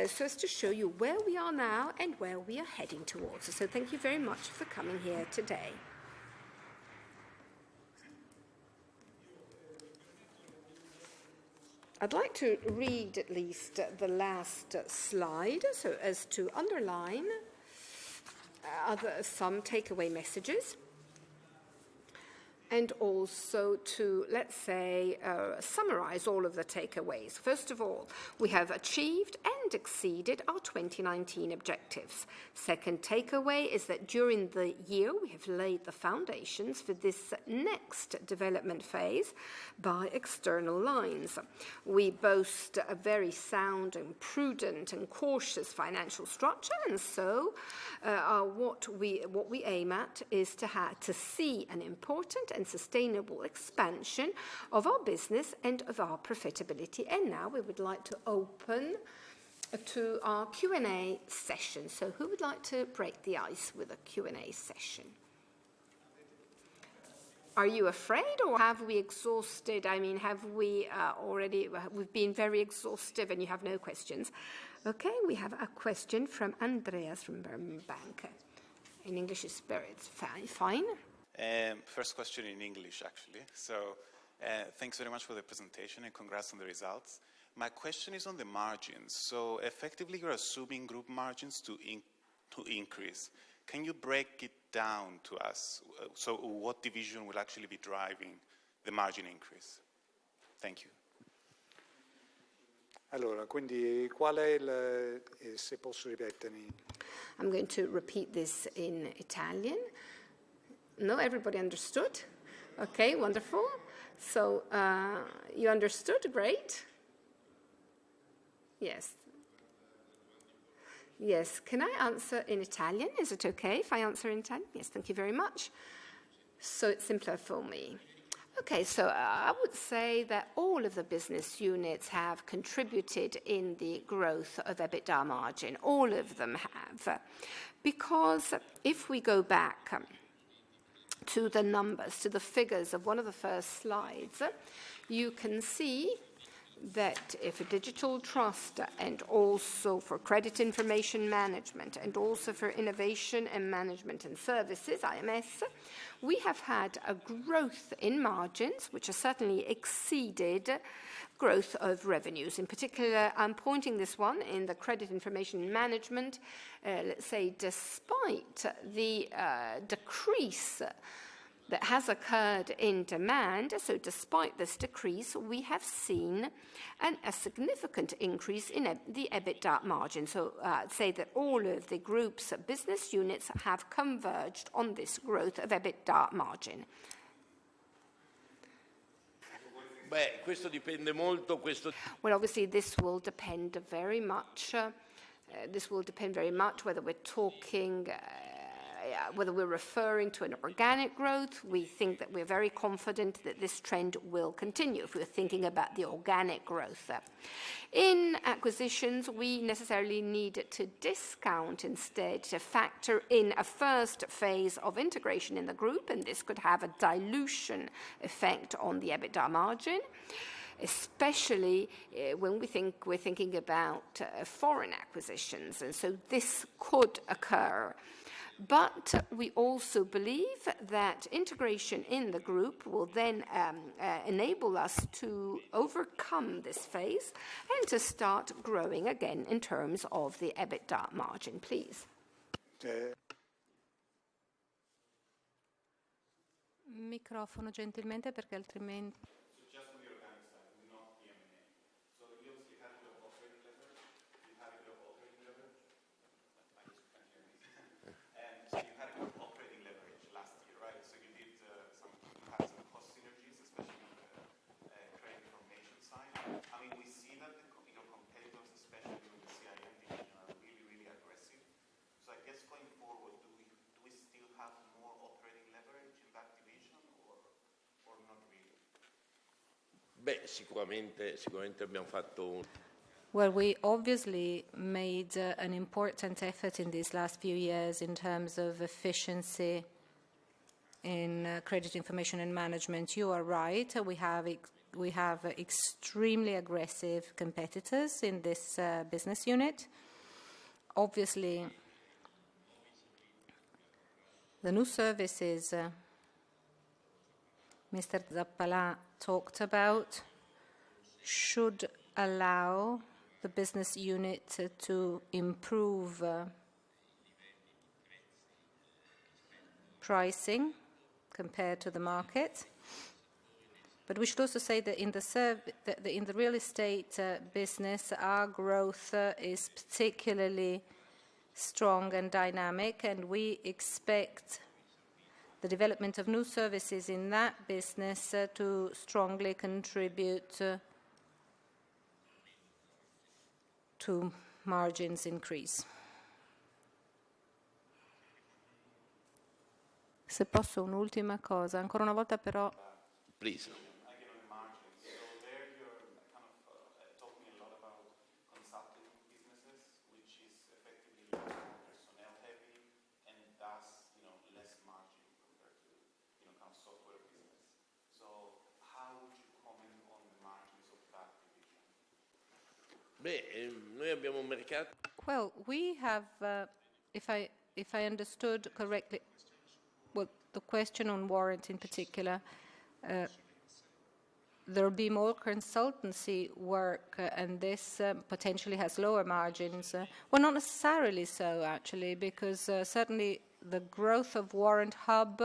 so as to show you where we are now and where we are heading towards. So thank you very much for coming here today. I'd like to read at least the last slide, so as to underline some takeaway messages, and also to, let's say, summarize all of the takeaways. First of all, we have achieved and exceeded our 2019 objectives. Second takeaway is that during the year we have laid the foundations for this next development phase by external lines. We boast a very sound and prudent and cautious financial structure, and so what we aim at is to see an important and sustainable expansion of our business and of our profitability. And now we would like to open to our Q&A session. So who would like to break the ice with a Q&A session? Are you afraid, or have we exhausted? I mean, have we we've been very exhaustive and you have no questions? Okay, we have a question from Andreas from Bank. In English is fine. First question in English, actually. So thanks very much for the presentation and congrats on the results. My question is on the margins. So effectively, you're assuming group margins to increase. Can you break it down to us? So what division will actually be driving the margin increase? Thank you. Allora, quindi qual è se posso ripetermi? I'm going to repeat this in Italian. No, everybody understood? Okay, wonderful. So you understood, great. Yes. Yes, can I answer in Italian? Is it okay if I answer in Italian? Yes, thank you very much. So it's simpler for me. Okay, so I would say that all of the business units have contributed in the growth of EBITDA margin. All of them have. Because if we go back to the numbers, to the figures of one of the first slides, you can see that for digital trust and also for credit information management and also for innovation and management and services, IMS, we have had a growth in margins which has certainly exceeded growth of revenues. In particular, I'm pointing this one in the credit information management, let's say despite the decrease that has occurred in demand. So despite this decrease, we have seen a significant increase in the EBITDA margin. So I'd say that all of the group's business units have converged on this growth of EBITDA margin. Questo dipende molto. Well, obviously, this will depend very much. Whether we're talking, whether we're referring to an organic growth. We think that we're very confident that this trend will continue if we're thinking about the organic growth. In acquisitions, we necessarily need to discount instead, to factor in a first phase of integration in the group, and this could have a dilution effect on the EBITDA margin, especially when we're thinking about foreign acquisitions, and so this could occur. But we also believe that integration in the group will then enable us to overcome this phase and to start growing again in terms of the EBITDA margin, please. Microfono gentilmente perché altrimenti... Sicuramente abbiamo fatto Well, we obviously made an important effort in these last few years in terms of efficiency in credit information and management. You are right. We have extremely aggressive competitors in this business unit. Obviously, the new services Mr. Zappalà talked about should allow the business unit to improve pricing compared to the market. But we should also say that in the real estate business, our growth is particularly strong and dynamic, and we expect the development of new services in that business to strongly contribute to margins increase. Se posso un'ultima cosa, ancora una volta però. Please. Noi abbiamo un mercato. Well, we have, if I understood correctly, well, the question on warrant in particular, there will be more consultancy work, and this potentially has lower margins. Well, not necessarily so, actually, because certainly the growth of Warrant Hub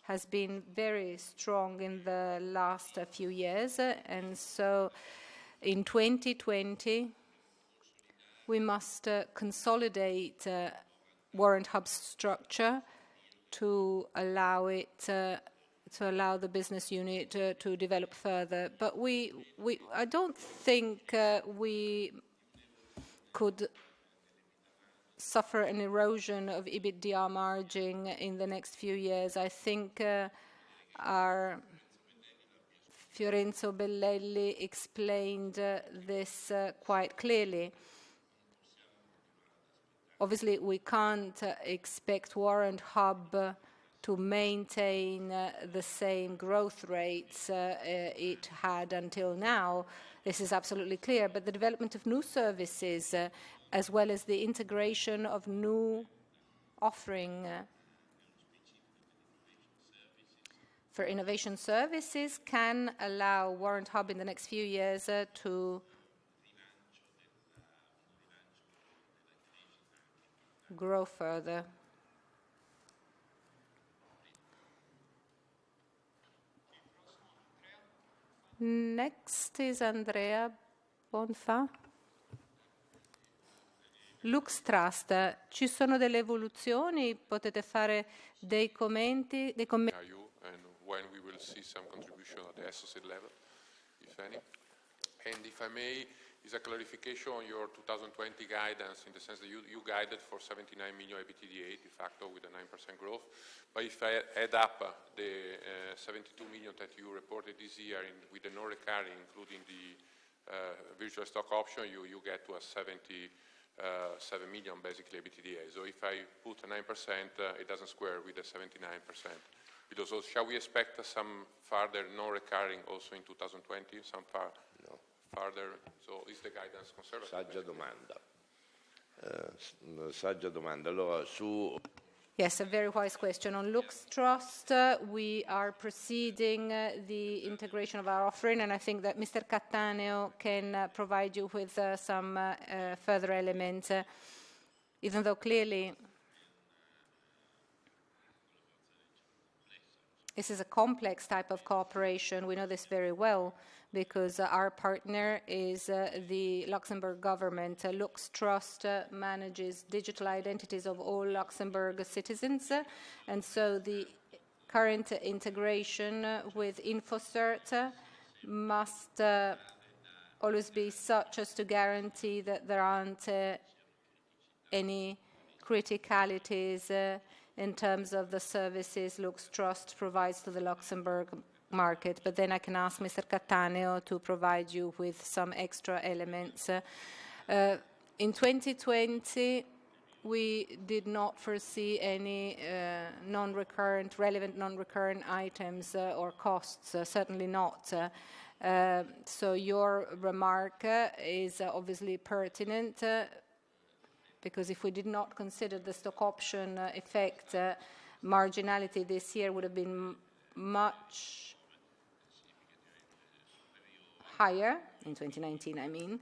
has been very strong in the last few years, and so in 2020, we must consolidate Warrant Hub's structure to allow it to allow the business unit to develop further. But I don't think we could suffer an erosion of EBITDA margin in the next few years. I think our Fiorenzo Bellelli explained this quite clearly. Obviously, we can't expect Warrant Hub to maintain the same growth rates it had until now. This is absolutely clear. But the development of new services, as well as the integration of new offering for innovation services, can allow Warrant Hub in the next few years to grow further. Next is Andrea Bonfa. Lux Trust, ci sono delle evoluzioni? Potete fare dei commenti? Are you, and when we will see some contribution at the associate level, if any? And if I may, is a clarification on your 2020 guidance, in the sense that you guided for 79 million EBITDA de facto with a 9% growth. But if I add up the 72 million that you reported this year with the non-recurring, including the virtual stock option, you get to a 77 million basically EBITDA. So if I put a 9%, it doesn't square with the 79%. Because also, shall we expect some further non-recurring also in 2020? Some further, so is the guidance conservative? Saggia domanda. Allora, su... Yes, a very wise question. On Lux Trust, we are proceeding the integration of our offering, and I think that Mr. Cattaneo can provide you with some further elements, even though clearly this is a complex type of cooperation. We know this very well, because our partner is the Luxembourg government. Lux Trust manages digital identities of all Luxembourg citizens, and so the current integration with InfoCert must always be such as to guarantee that there aren't any criticalities in terms of the services Lux Trust provides to the Luxembourg market. But then I can ask Mr. Cattaneo to provide you with some extra elements. In 2020, we did not foresee any relevant non-recurrent items or costs, certainly not. So your remark is obviously pertinent, because if we did not consider the stock option effect, marginality this year would have been much higher, in 2019 I mean.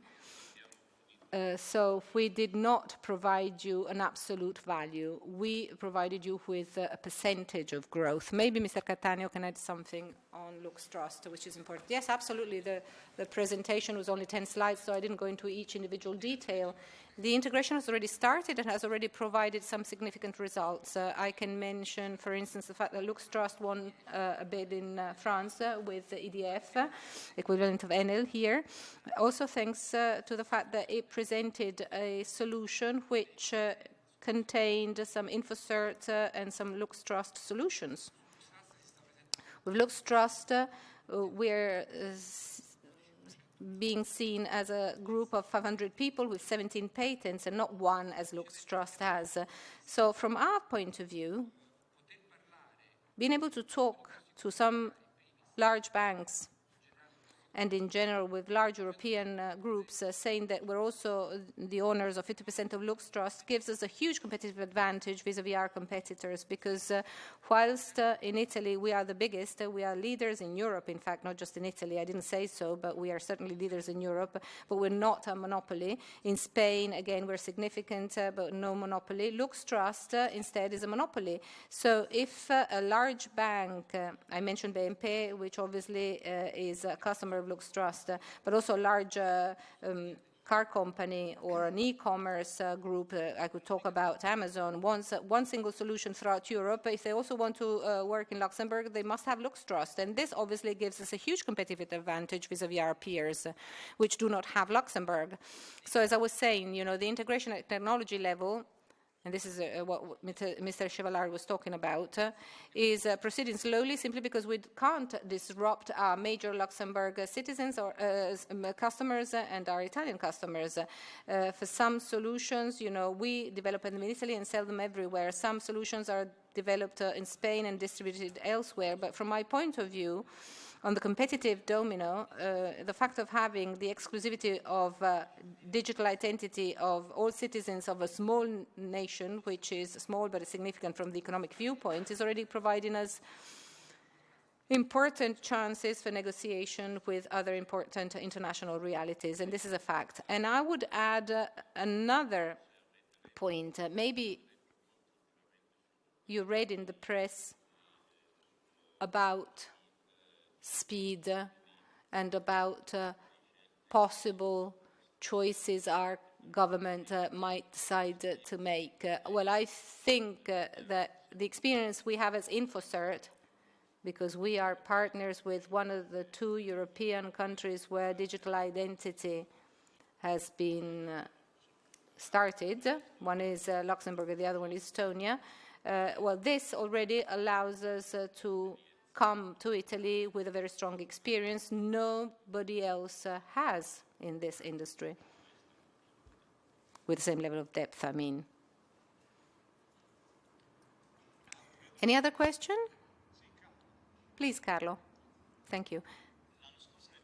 So we did not provide you an absolute value. We provided you with a percentage of growth. Maybe Mr. Cattaneo can add something on Lux Trust, which is important. Yes, absolutely. The presentation was only 10 slides, so I didn't go into each individual detail. The integration has already started and has already provided some significant results. I can mention, for instance, the fact that Lux Trust won a bid in France with the EDF, equivalent of Enel here. Also thanks to the fact that it presented a solution which contained some InfoCert and some Lux Trust solutions. With Lux Trust, we're being seen as a group of 500 people with 17 patents and not one as Lux Trust has. So from our point of view, being able to talk to some large banks and in general with large European groups saying that we're also the owners of 50% of Lux Trust gives us a huge competitive advantage vis-à-vis our competitors, because whilst in Italy we are the biggest, we are leaders in Europe, in fact, not just in Italy. I didn't say so, but we are certainly leaders in Europe, but we're not a monopoly. In Spain, again, we're significant, but no monopoly. Lux Trust instead is a monopoly. So if a large bank, I mentioned BNP, which obviously is a customer of Lux Trust, but also a large car company or an e-commerce group, I could talk about Amazon, wants one single solution throughout Europe. If they also want to work in Luxembourg, they must have Lux Trust. And this obviously gives us a huge competitive advantage vis-à-vis our peers, which do not have Luxembourg. So as I was saying, you know, the integration at technology level, and this is what Mr. Chevallard was talking about, is proceeding slowly simply because we can't disrupt our major Luxembourg citizens or customers and our Italian customers. For some solutions, you know, we develop them in Italy and sell them everywhere. Some solutions are developed in Spain and distributed elsewhere. But from my point of view, on the competitive domino, the fact of having the exclusivity of digital identity of all citizens of a small nation, which is small but significant from the economic viewpoint, is already providing us important chances for negotiation with other important international realities, and this is a fact. And I would add another point. Maybe you read in the press about speed and about possible choices our government might decide to make. Well, I think that the experience we have as InfoCert, because we are partners with one of the 2 European countries where digital identity has been started. One is Luxembourg and the other one is Estonia. Well, this already allows us to come to Italy with a very strong experience nobody else has in this industry, with the same level of depth, I mean. Any other question? Please, Carlo. Thank you.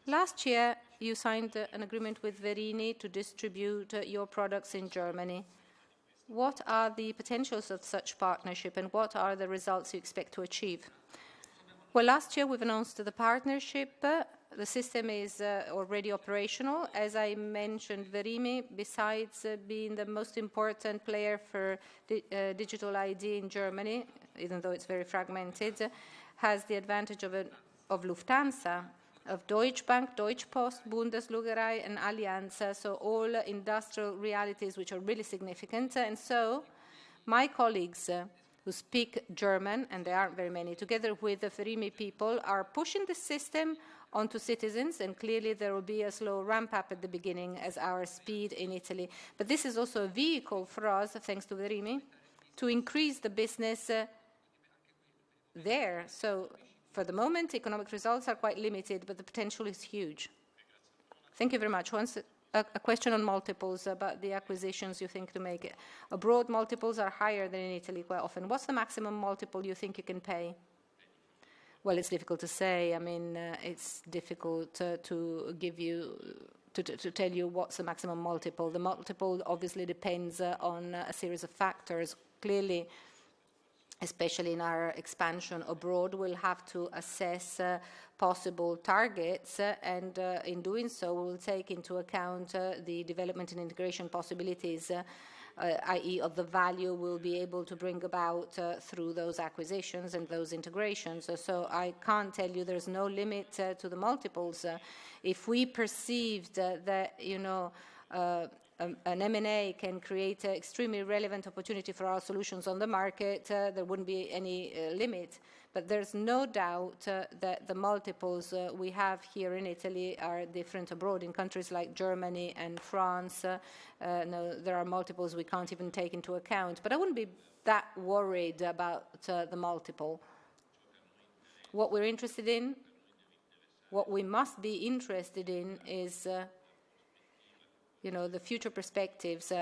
Last year, you signed an agreement with Verini to distribute your products in Germany. What are the potentials of such partnership, and what are the results you expect to achieve? Well, last year we've announced the partnership. The system is already operational. As I mentioned, Verini, besides being the most important player for digital ID in Germany, even though it's very fragmented, has the advantage of Lufthansa, of Deutsche Bank, Deutsche Post, Bundeslugerei, and Allianz, so all industrial realities which are really significant. And so my colleagues who speak German, and there aren't very many, together with the Ferimi people, are pushing the system onto citizens, and clearly there will be a slow ramp-up at the beginning as our speed in Italy. But this is also a vehicle for us, thanks to Verimi, to increase the business there. So for the moment, economic results are quite limited, but the potential is huge. Thank you very much. Once a question on multiples about the acquisitions you think to make. Abroad, multiples are higher than in Italy quite often. What's the maximum multiple you think you can pay? Well, it's difficult to say. I mean, it's difficult to give you, to tell you what's the maximum multiple. The multiple obviously depends on a series of factors. Clearly, especially in our expansion abroad, we'll have to assess possible targets, and in doing so, we'll take into account the development and integration possibilities, i.e. of the value we'll be able to bring about through those acquisitions and those integrations. So I can't tell you there's no limit to the multiples. If we perceived that, you know, an M&A can create an extremely relevant opportunity for our solutions on the market, there wouldn't be any limit. But there's no doubt that the multiples we have here in Italy are different abroad. In countries like Germany and France, no, there are multiples we can't even take into account. But I wouldn't be that worried about the multiple. What we're interested in, what we must be interested in is you know, the future perspectives,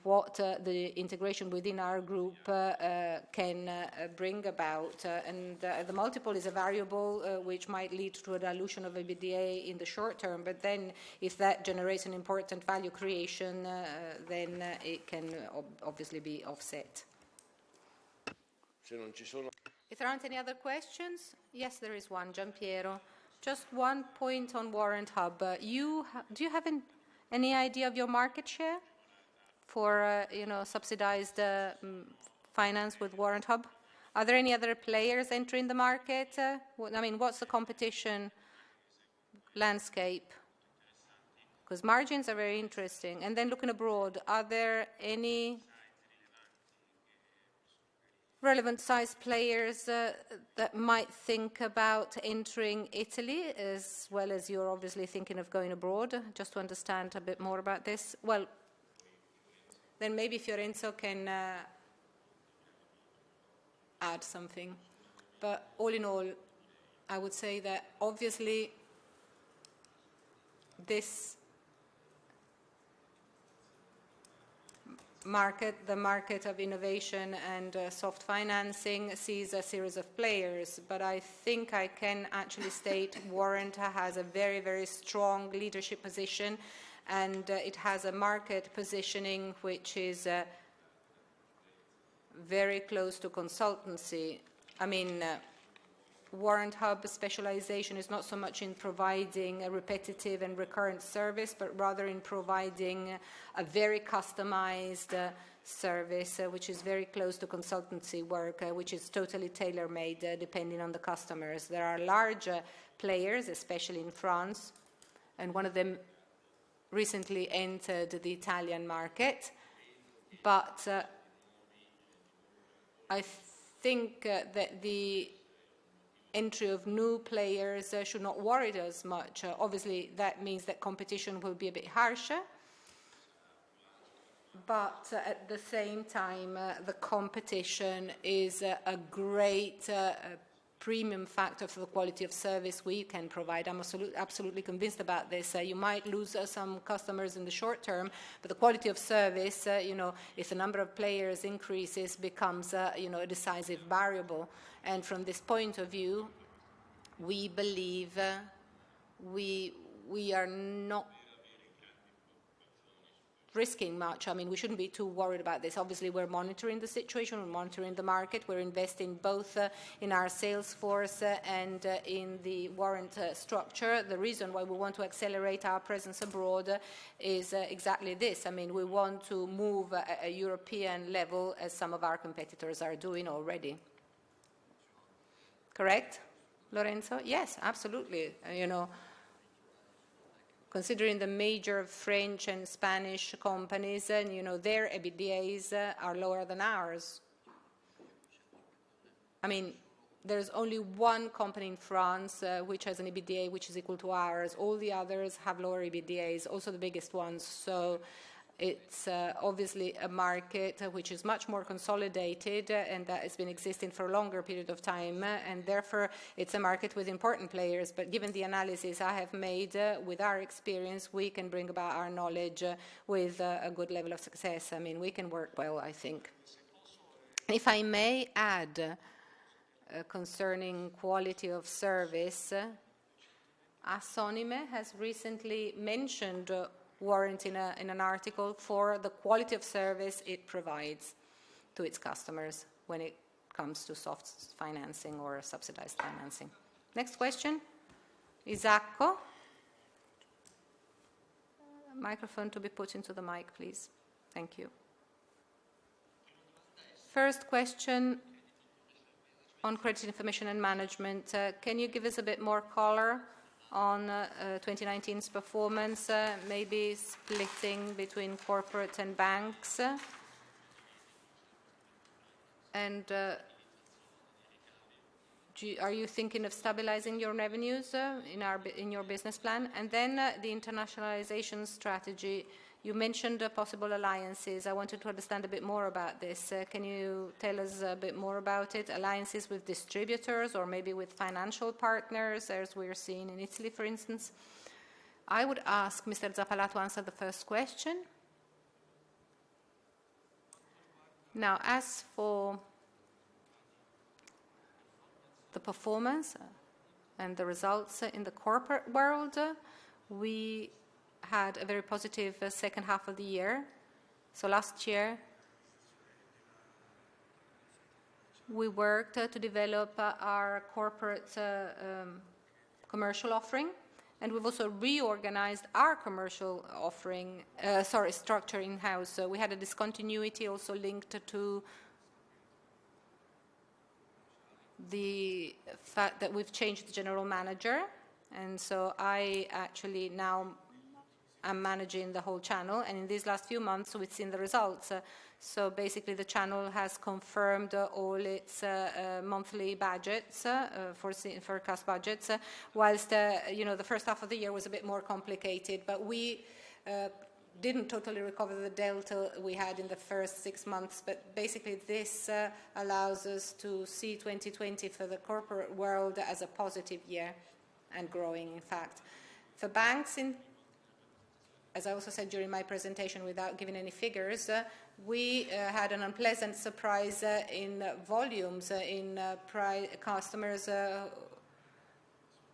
what the integration within our group can bring about. And the multiple is a variable which might lead to a dilution of EBITDA in the short term, but then if that generates an important value creation, then it can obviously be offset. If there aren't any other questions, yes, there is one, Giampiero. Just one point on Warrant Hub. Do you have any idea of your market share for, you know, subsidized finance with Warrant Hub? Are there any other players entering the market? I mean, what's the competition landscape? Because margins are very interesting. And then looking abroad, are there any relevant size players that might think about entering Italy, as well as you're obviously thinking of going abroad, just to understand a bit more about this? Well, then maybe Fiorenzo can add something. But all in all, I would say that obviously market, the market of innovation and soft financing, sees a series of players. But I think I can actually state Warrant has a very, very strong leadership position, and it has a market positioning which is very close to consultancy. I mean, Warrant Hub specialization is not so much in providing a repetitive and recurrent service, but rather in providing a very customized service, which is very close to consultancy work, which is totally tailor-made depending on the customers. There are large players, especially in France, and one of them recently entered the Italian market. But I think that the entry of new players should not worry us much. Obviously, that means that competition will be a bit harsher, but at the same time, the competition is a great premium factor for the quality of service we can provide. I'm absolutely convinced about this. You might lose some customers in the short term, but the quality of service, if the number of players increases, becomes a decisive variable. And from this point of view, we believe we are not risking much. I mean, we shouldn't be too worried about this. Obviously, we're monitoring the situation, we're monitoring the market, we're investing both in our sales force and in the Warrant structure. The reason why we want to accelerate our presence abroad is exactly this. I mean, we want to move at a European level, as some of our competitors are doing already. Correct, Lorenzo? Yes, absolutely. Considering the major French and Spanish companies, their EBITDAs are lower than ours. I mean, there's only one company in France which has an EBITDA which is equal to ours. All the others have lower EBITDAs, also the biggest ones. So it's obviously a market which is much more consolidated and that has been existing for a longer period of time, and therefore it's a market with important players. But given the analysis I have made, with our experience, we can bring about our knowledge with a good level of success. I mean, we can work well, I think. If I may add, concerning quality of service, Assonime has recently mentioned Warrant in an article for the quality of service it provides to its customers when it comes to soft financing or subsidized financing. Next question, Isacco. Microphone to be put into the mic, please. Thank you. First question on credit information and management. Can you give us a bit more color on 2019's performance, maybe splitting between corporate and banks? And are you thinking of stabilizing your revenues in your business plan? And then the internationalization strategy. You mentioned possible alliances. I wanted to understand a bit more about this. Can you tell us a bit more about it? Alliances with distributors or maybe with financial partners, as we're seeing in Italy, for instance? I would ask Mr. Zappalà to answer the first question. Now, as for the performance and the results in the corporate world, we had a very positive second half of the year. So last year, we worked to develop our corporate commercial offering, and we've also reorganized our commercial offering, structure in-house. So we had a discontinuity also linked to the fact that we've changed the general manager, and so I actually now I'm managing the whole channel, and in these last few months we've seen the results. So basically the channel has confirmed all its monthly budgets, forecast budgets, whilst the first half of the year was a bit more complicated, but we didn't totally recover the delta we had in the first 6 months. But basically this allows us to see 2020 for the corporate world as a positive year and growing, in fact. For banks, as I also said during my presentation, without giving any figures, we had an unpleasant surprise in volumes, in customers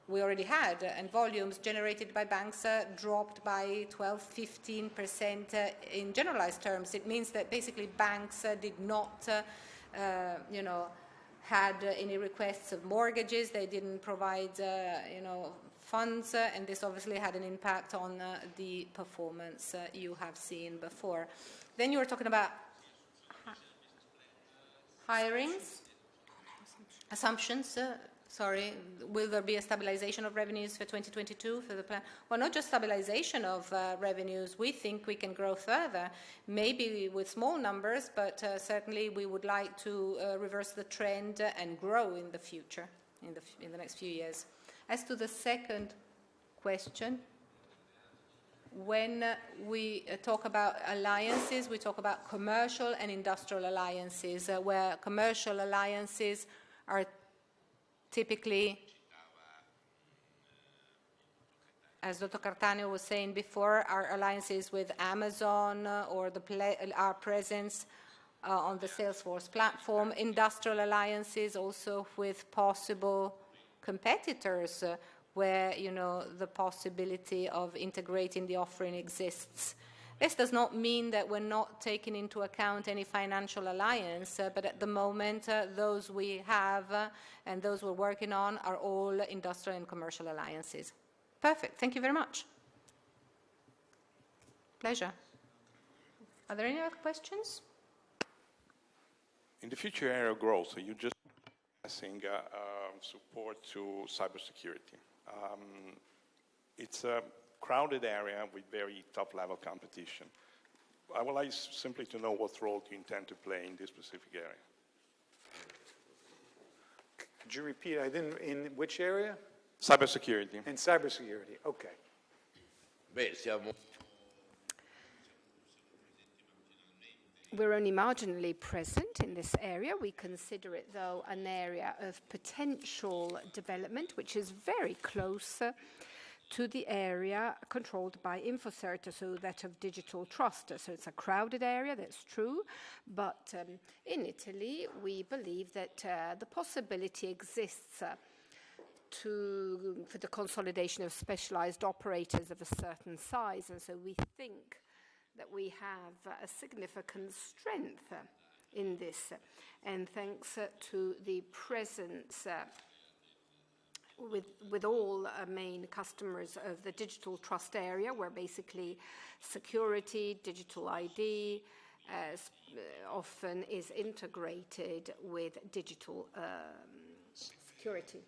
we already had, and volumes generated by banks dropped by 12–15% in generalized terms. It means that basically banks did not, had any requests of mortgages. They didn't provide, funds, and this obviously had an impact on the performance you have seen before. Then you were talking about hirings, assumptions. Sorry, will there be a stabilization of revenues for 2022 for the plan? Well, not just stabilization of revenues. We think we can grow further, maybe with small numbers, but certainly we would like to reverse the trend and grow in the future, in the next few years. As to the second question, when we talk about alliances, we talk about commercial and industrial alliances, where commercial alliances are typically, as Dr. Cartaneo was saying before, our alliances with Amazon or our presence on the Salesforce platform, industrial alliances also with possible competitors where, the possibility of integrating the offering exists. This does not mean that we're not taking into account any financial alliance, but at the moment, those we have and those we're working on are all industrial and commercial alliances. Perfect. Thank you very much. Pleasure. Are there any other questions? In the future area of growth, you just discussing support to cybersecurity. It's a crowded area with very top-level competition. I would like simply to know what role do you intend to play in this specific area? Could you repeat? I didn't. In which area? Cybersecurity. In cybersecurity. Okay. We're only marginally present in this area. We consider it, though, an area of potential development, which is very close to the area controlled by Infocert, so that of digital trust. So it's a crowded area, that's true, but in Italy we believe that the possibility exists for the consolidation of specialized operators of a certain size, and so we think that we have a significant strength in this, and thanks to the presence with all main customers of the digital trust area, where basically security, digital ID often is integrated with digital security.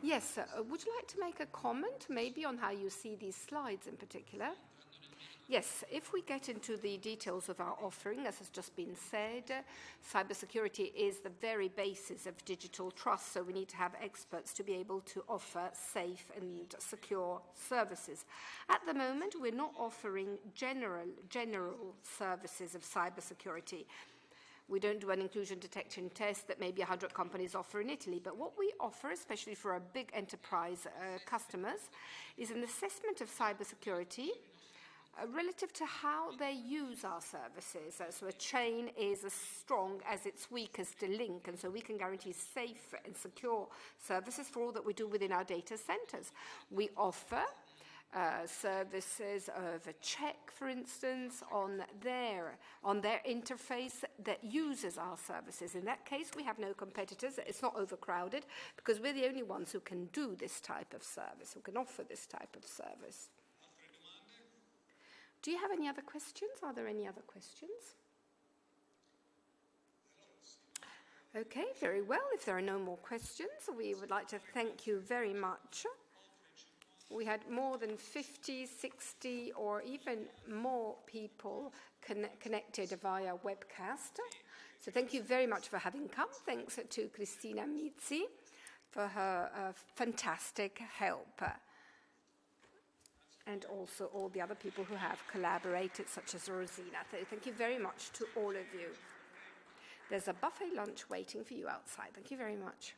Yes, would you like to make a comment maybe on how you see these slides in particular? Yes, if we get into the details of our offering, as has just been said, cybersecurity is the very basis of digital trust, so we need to have experts to be able to offer safe and secure services. At the moment, we're not offering general services of cybersecurity. We don't do an inclusion detection test that maybe 100 companies offer in Italy, but what we offer, especially for our big enterprise customers, is an assessment of cybersecurity relative to how they use our services. So a chain is as strong as its weakest link, and so we can guarantee safe and secure services for all that we do within our data centers. We offer services of a check, for instance, on their interface that uses our services. In that case, we have no competitors. It's not overcrowded because we're the only ones who can do this type of service, who can offer this type of service. Do you have any other questions? Are there any other questions? Okay, very well. If there are no more questions, we would like to thank you very much. We had more than 50, 60, or even more people connected via webcast. So thank you very much for having come. Thanks to Cristina Mizzi for her fantastic help. And also all the other people who have collaborated, such as Rosina. So thank you very much to all of you. There's a buffet lunch waiting for you outside. Thank you very much.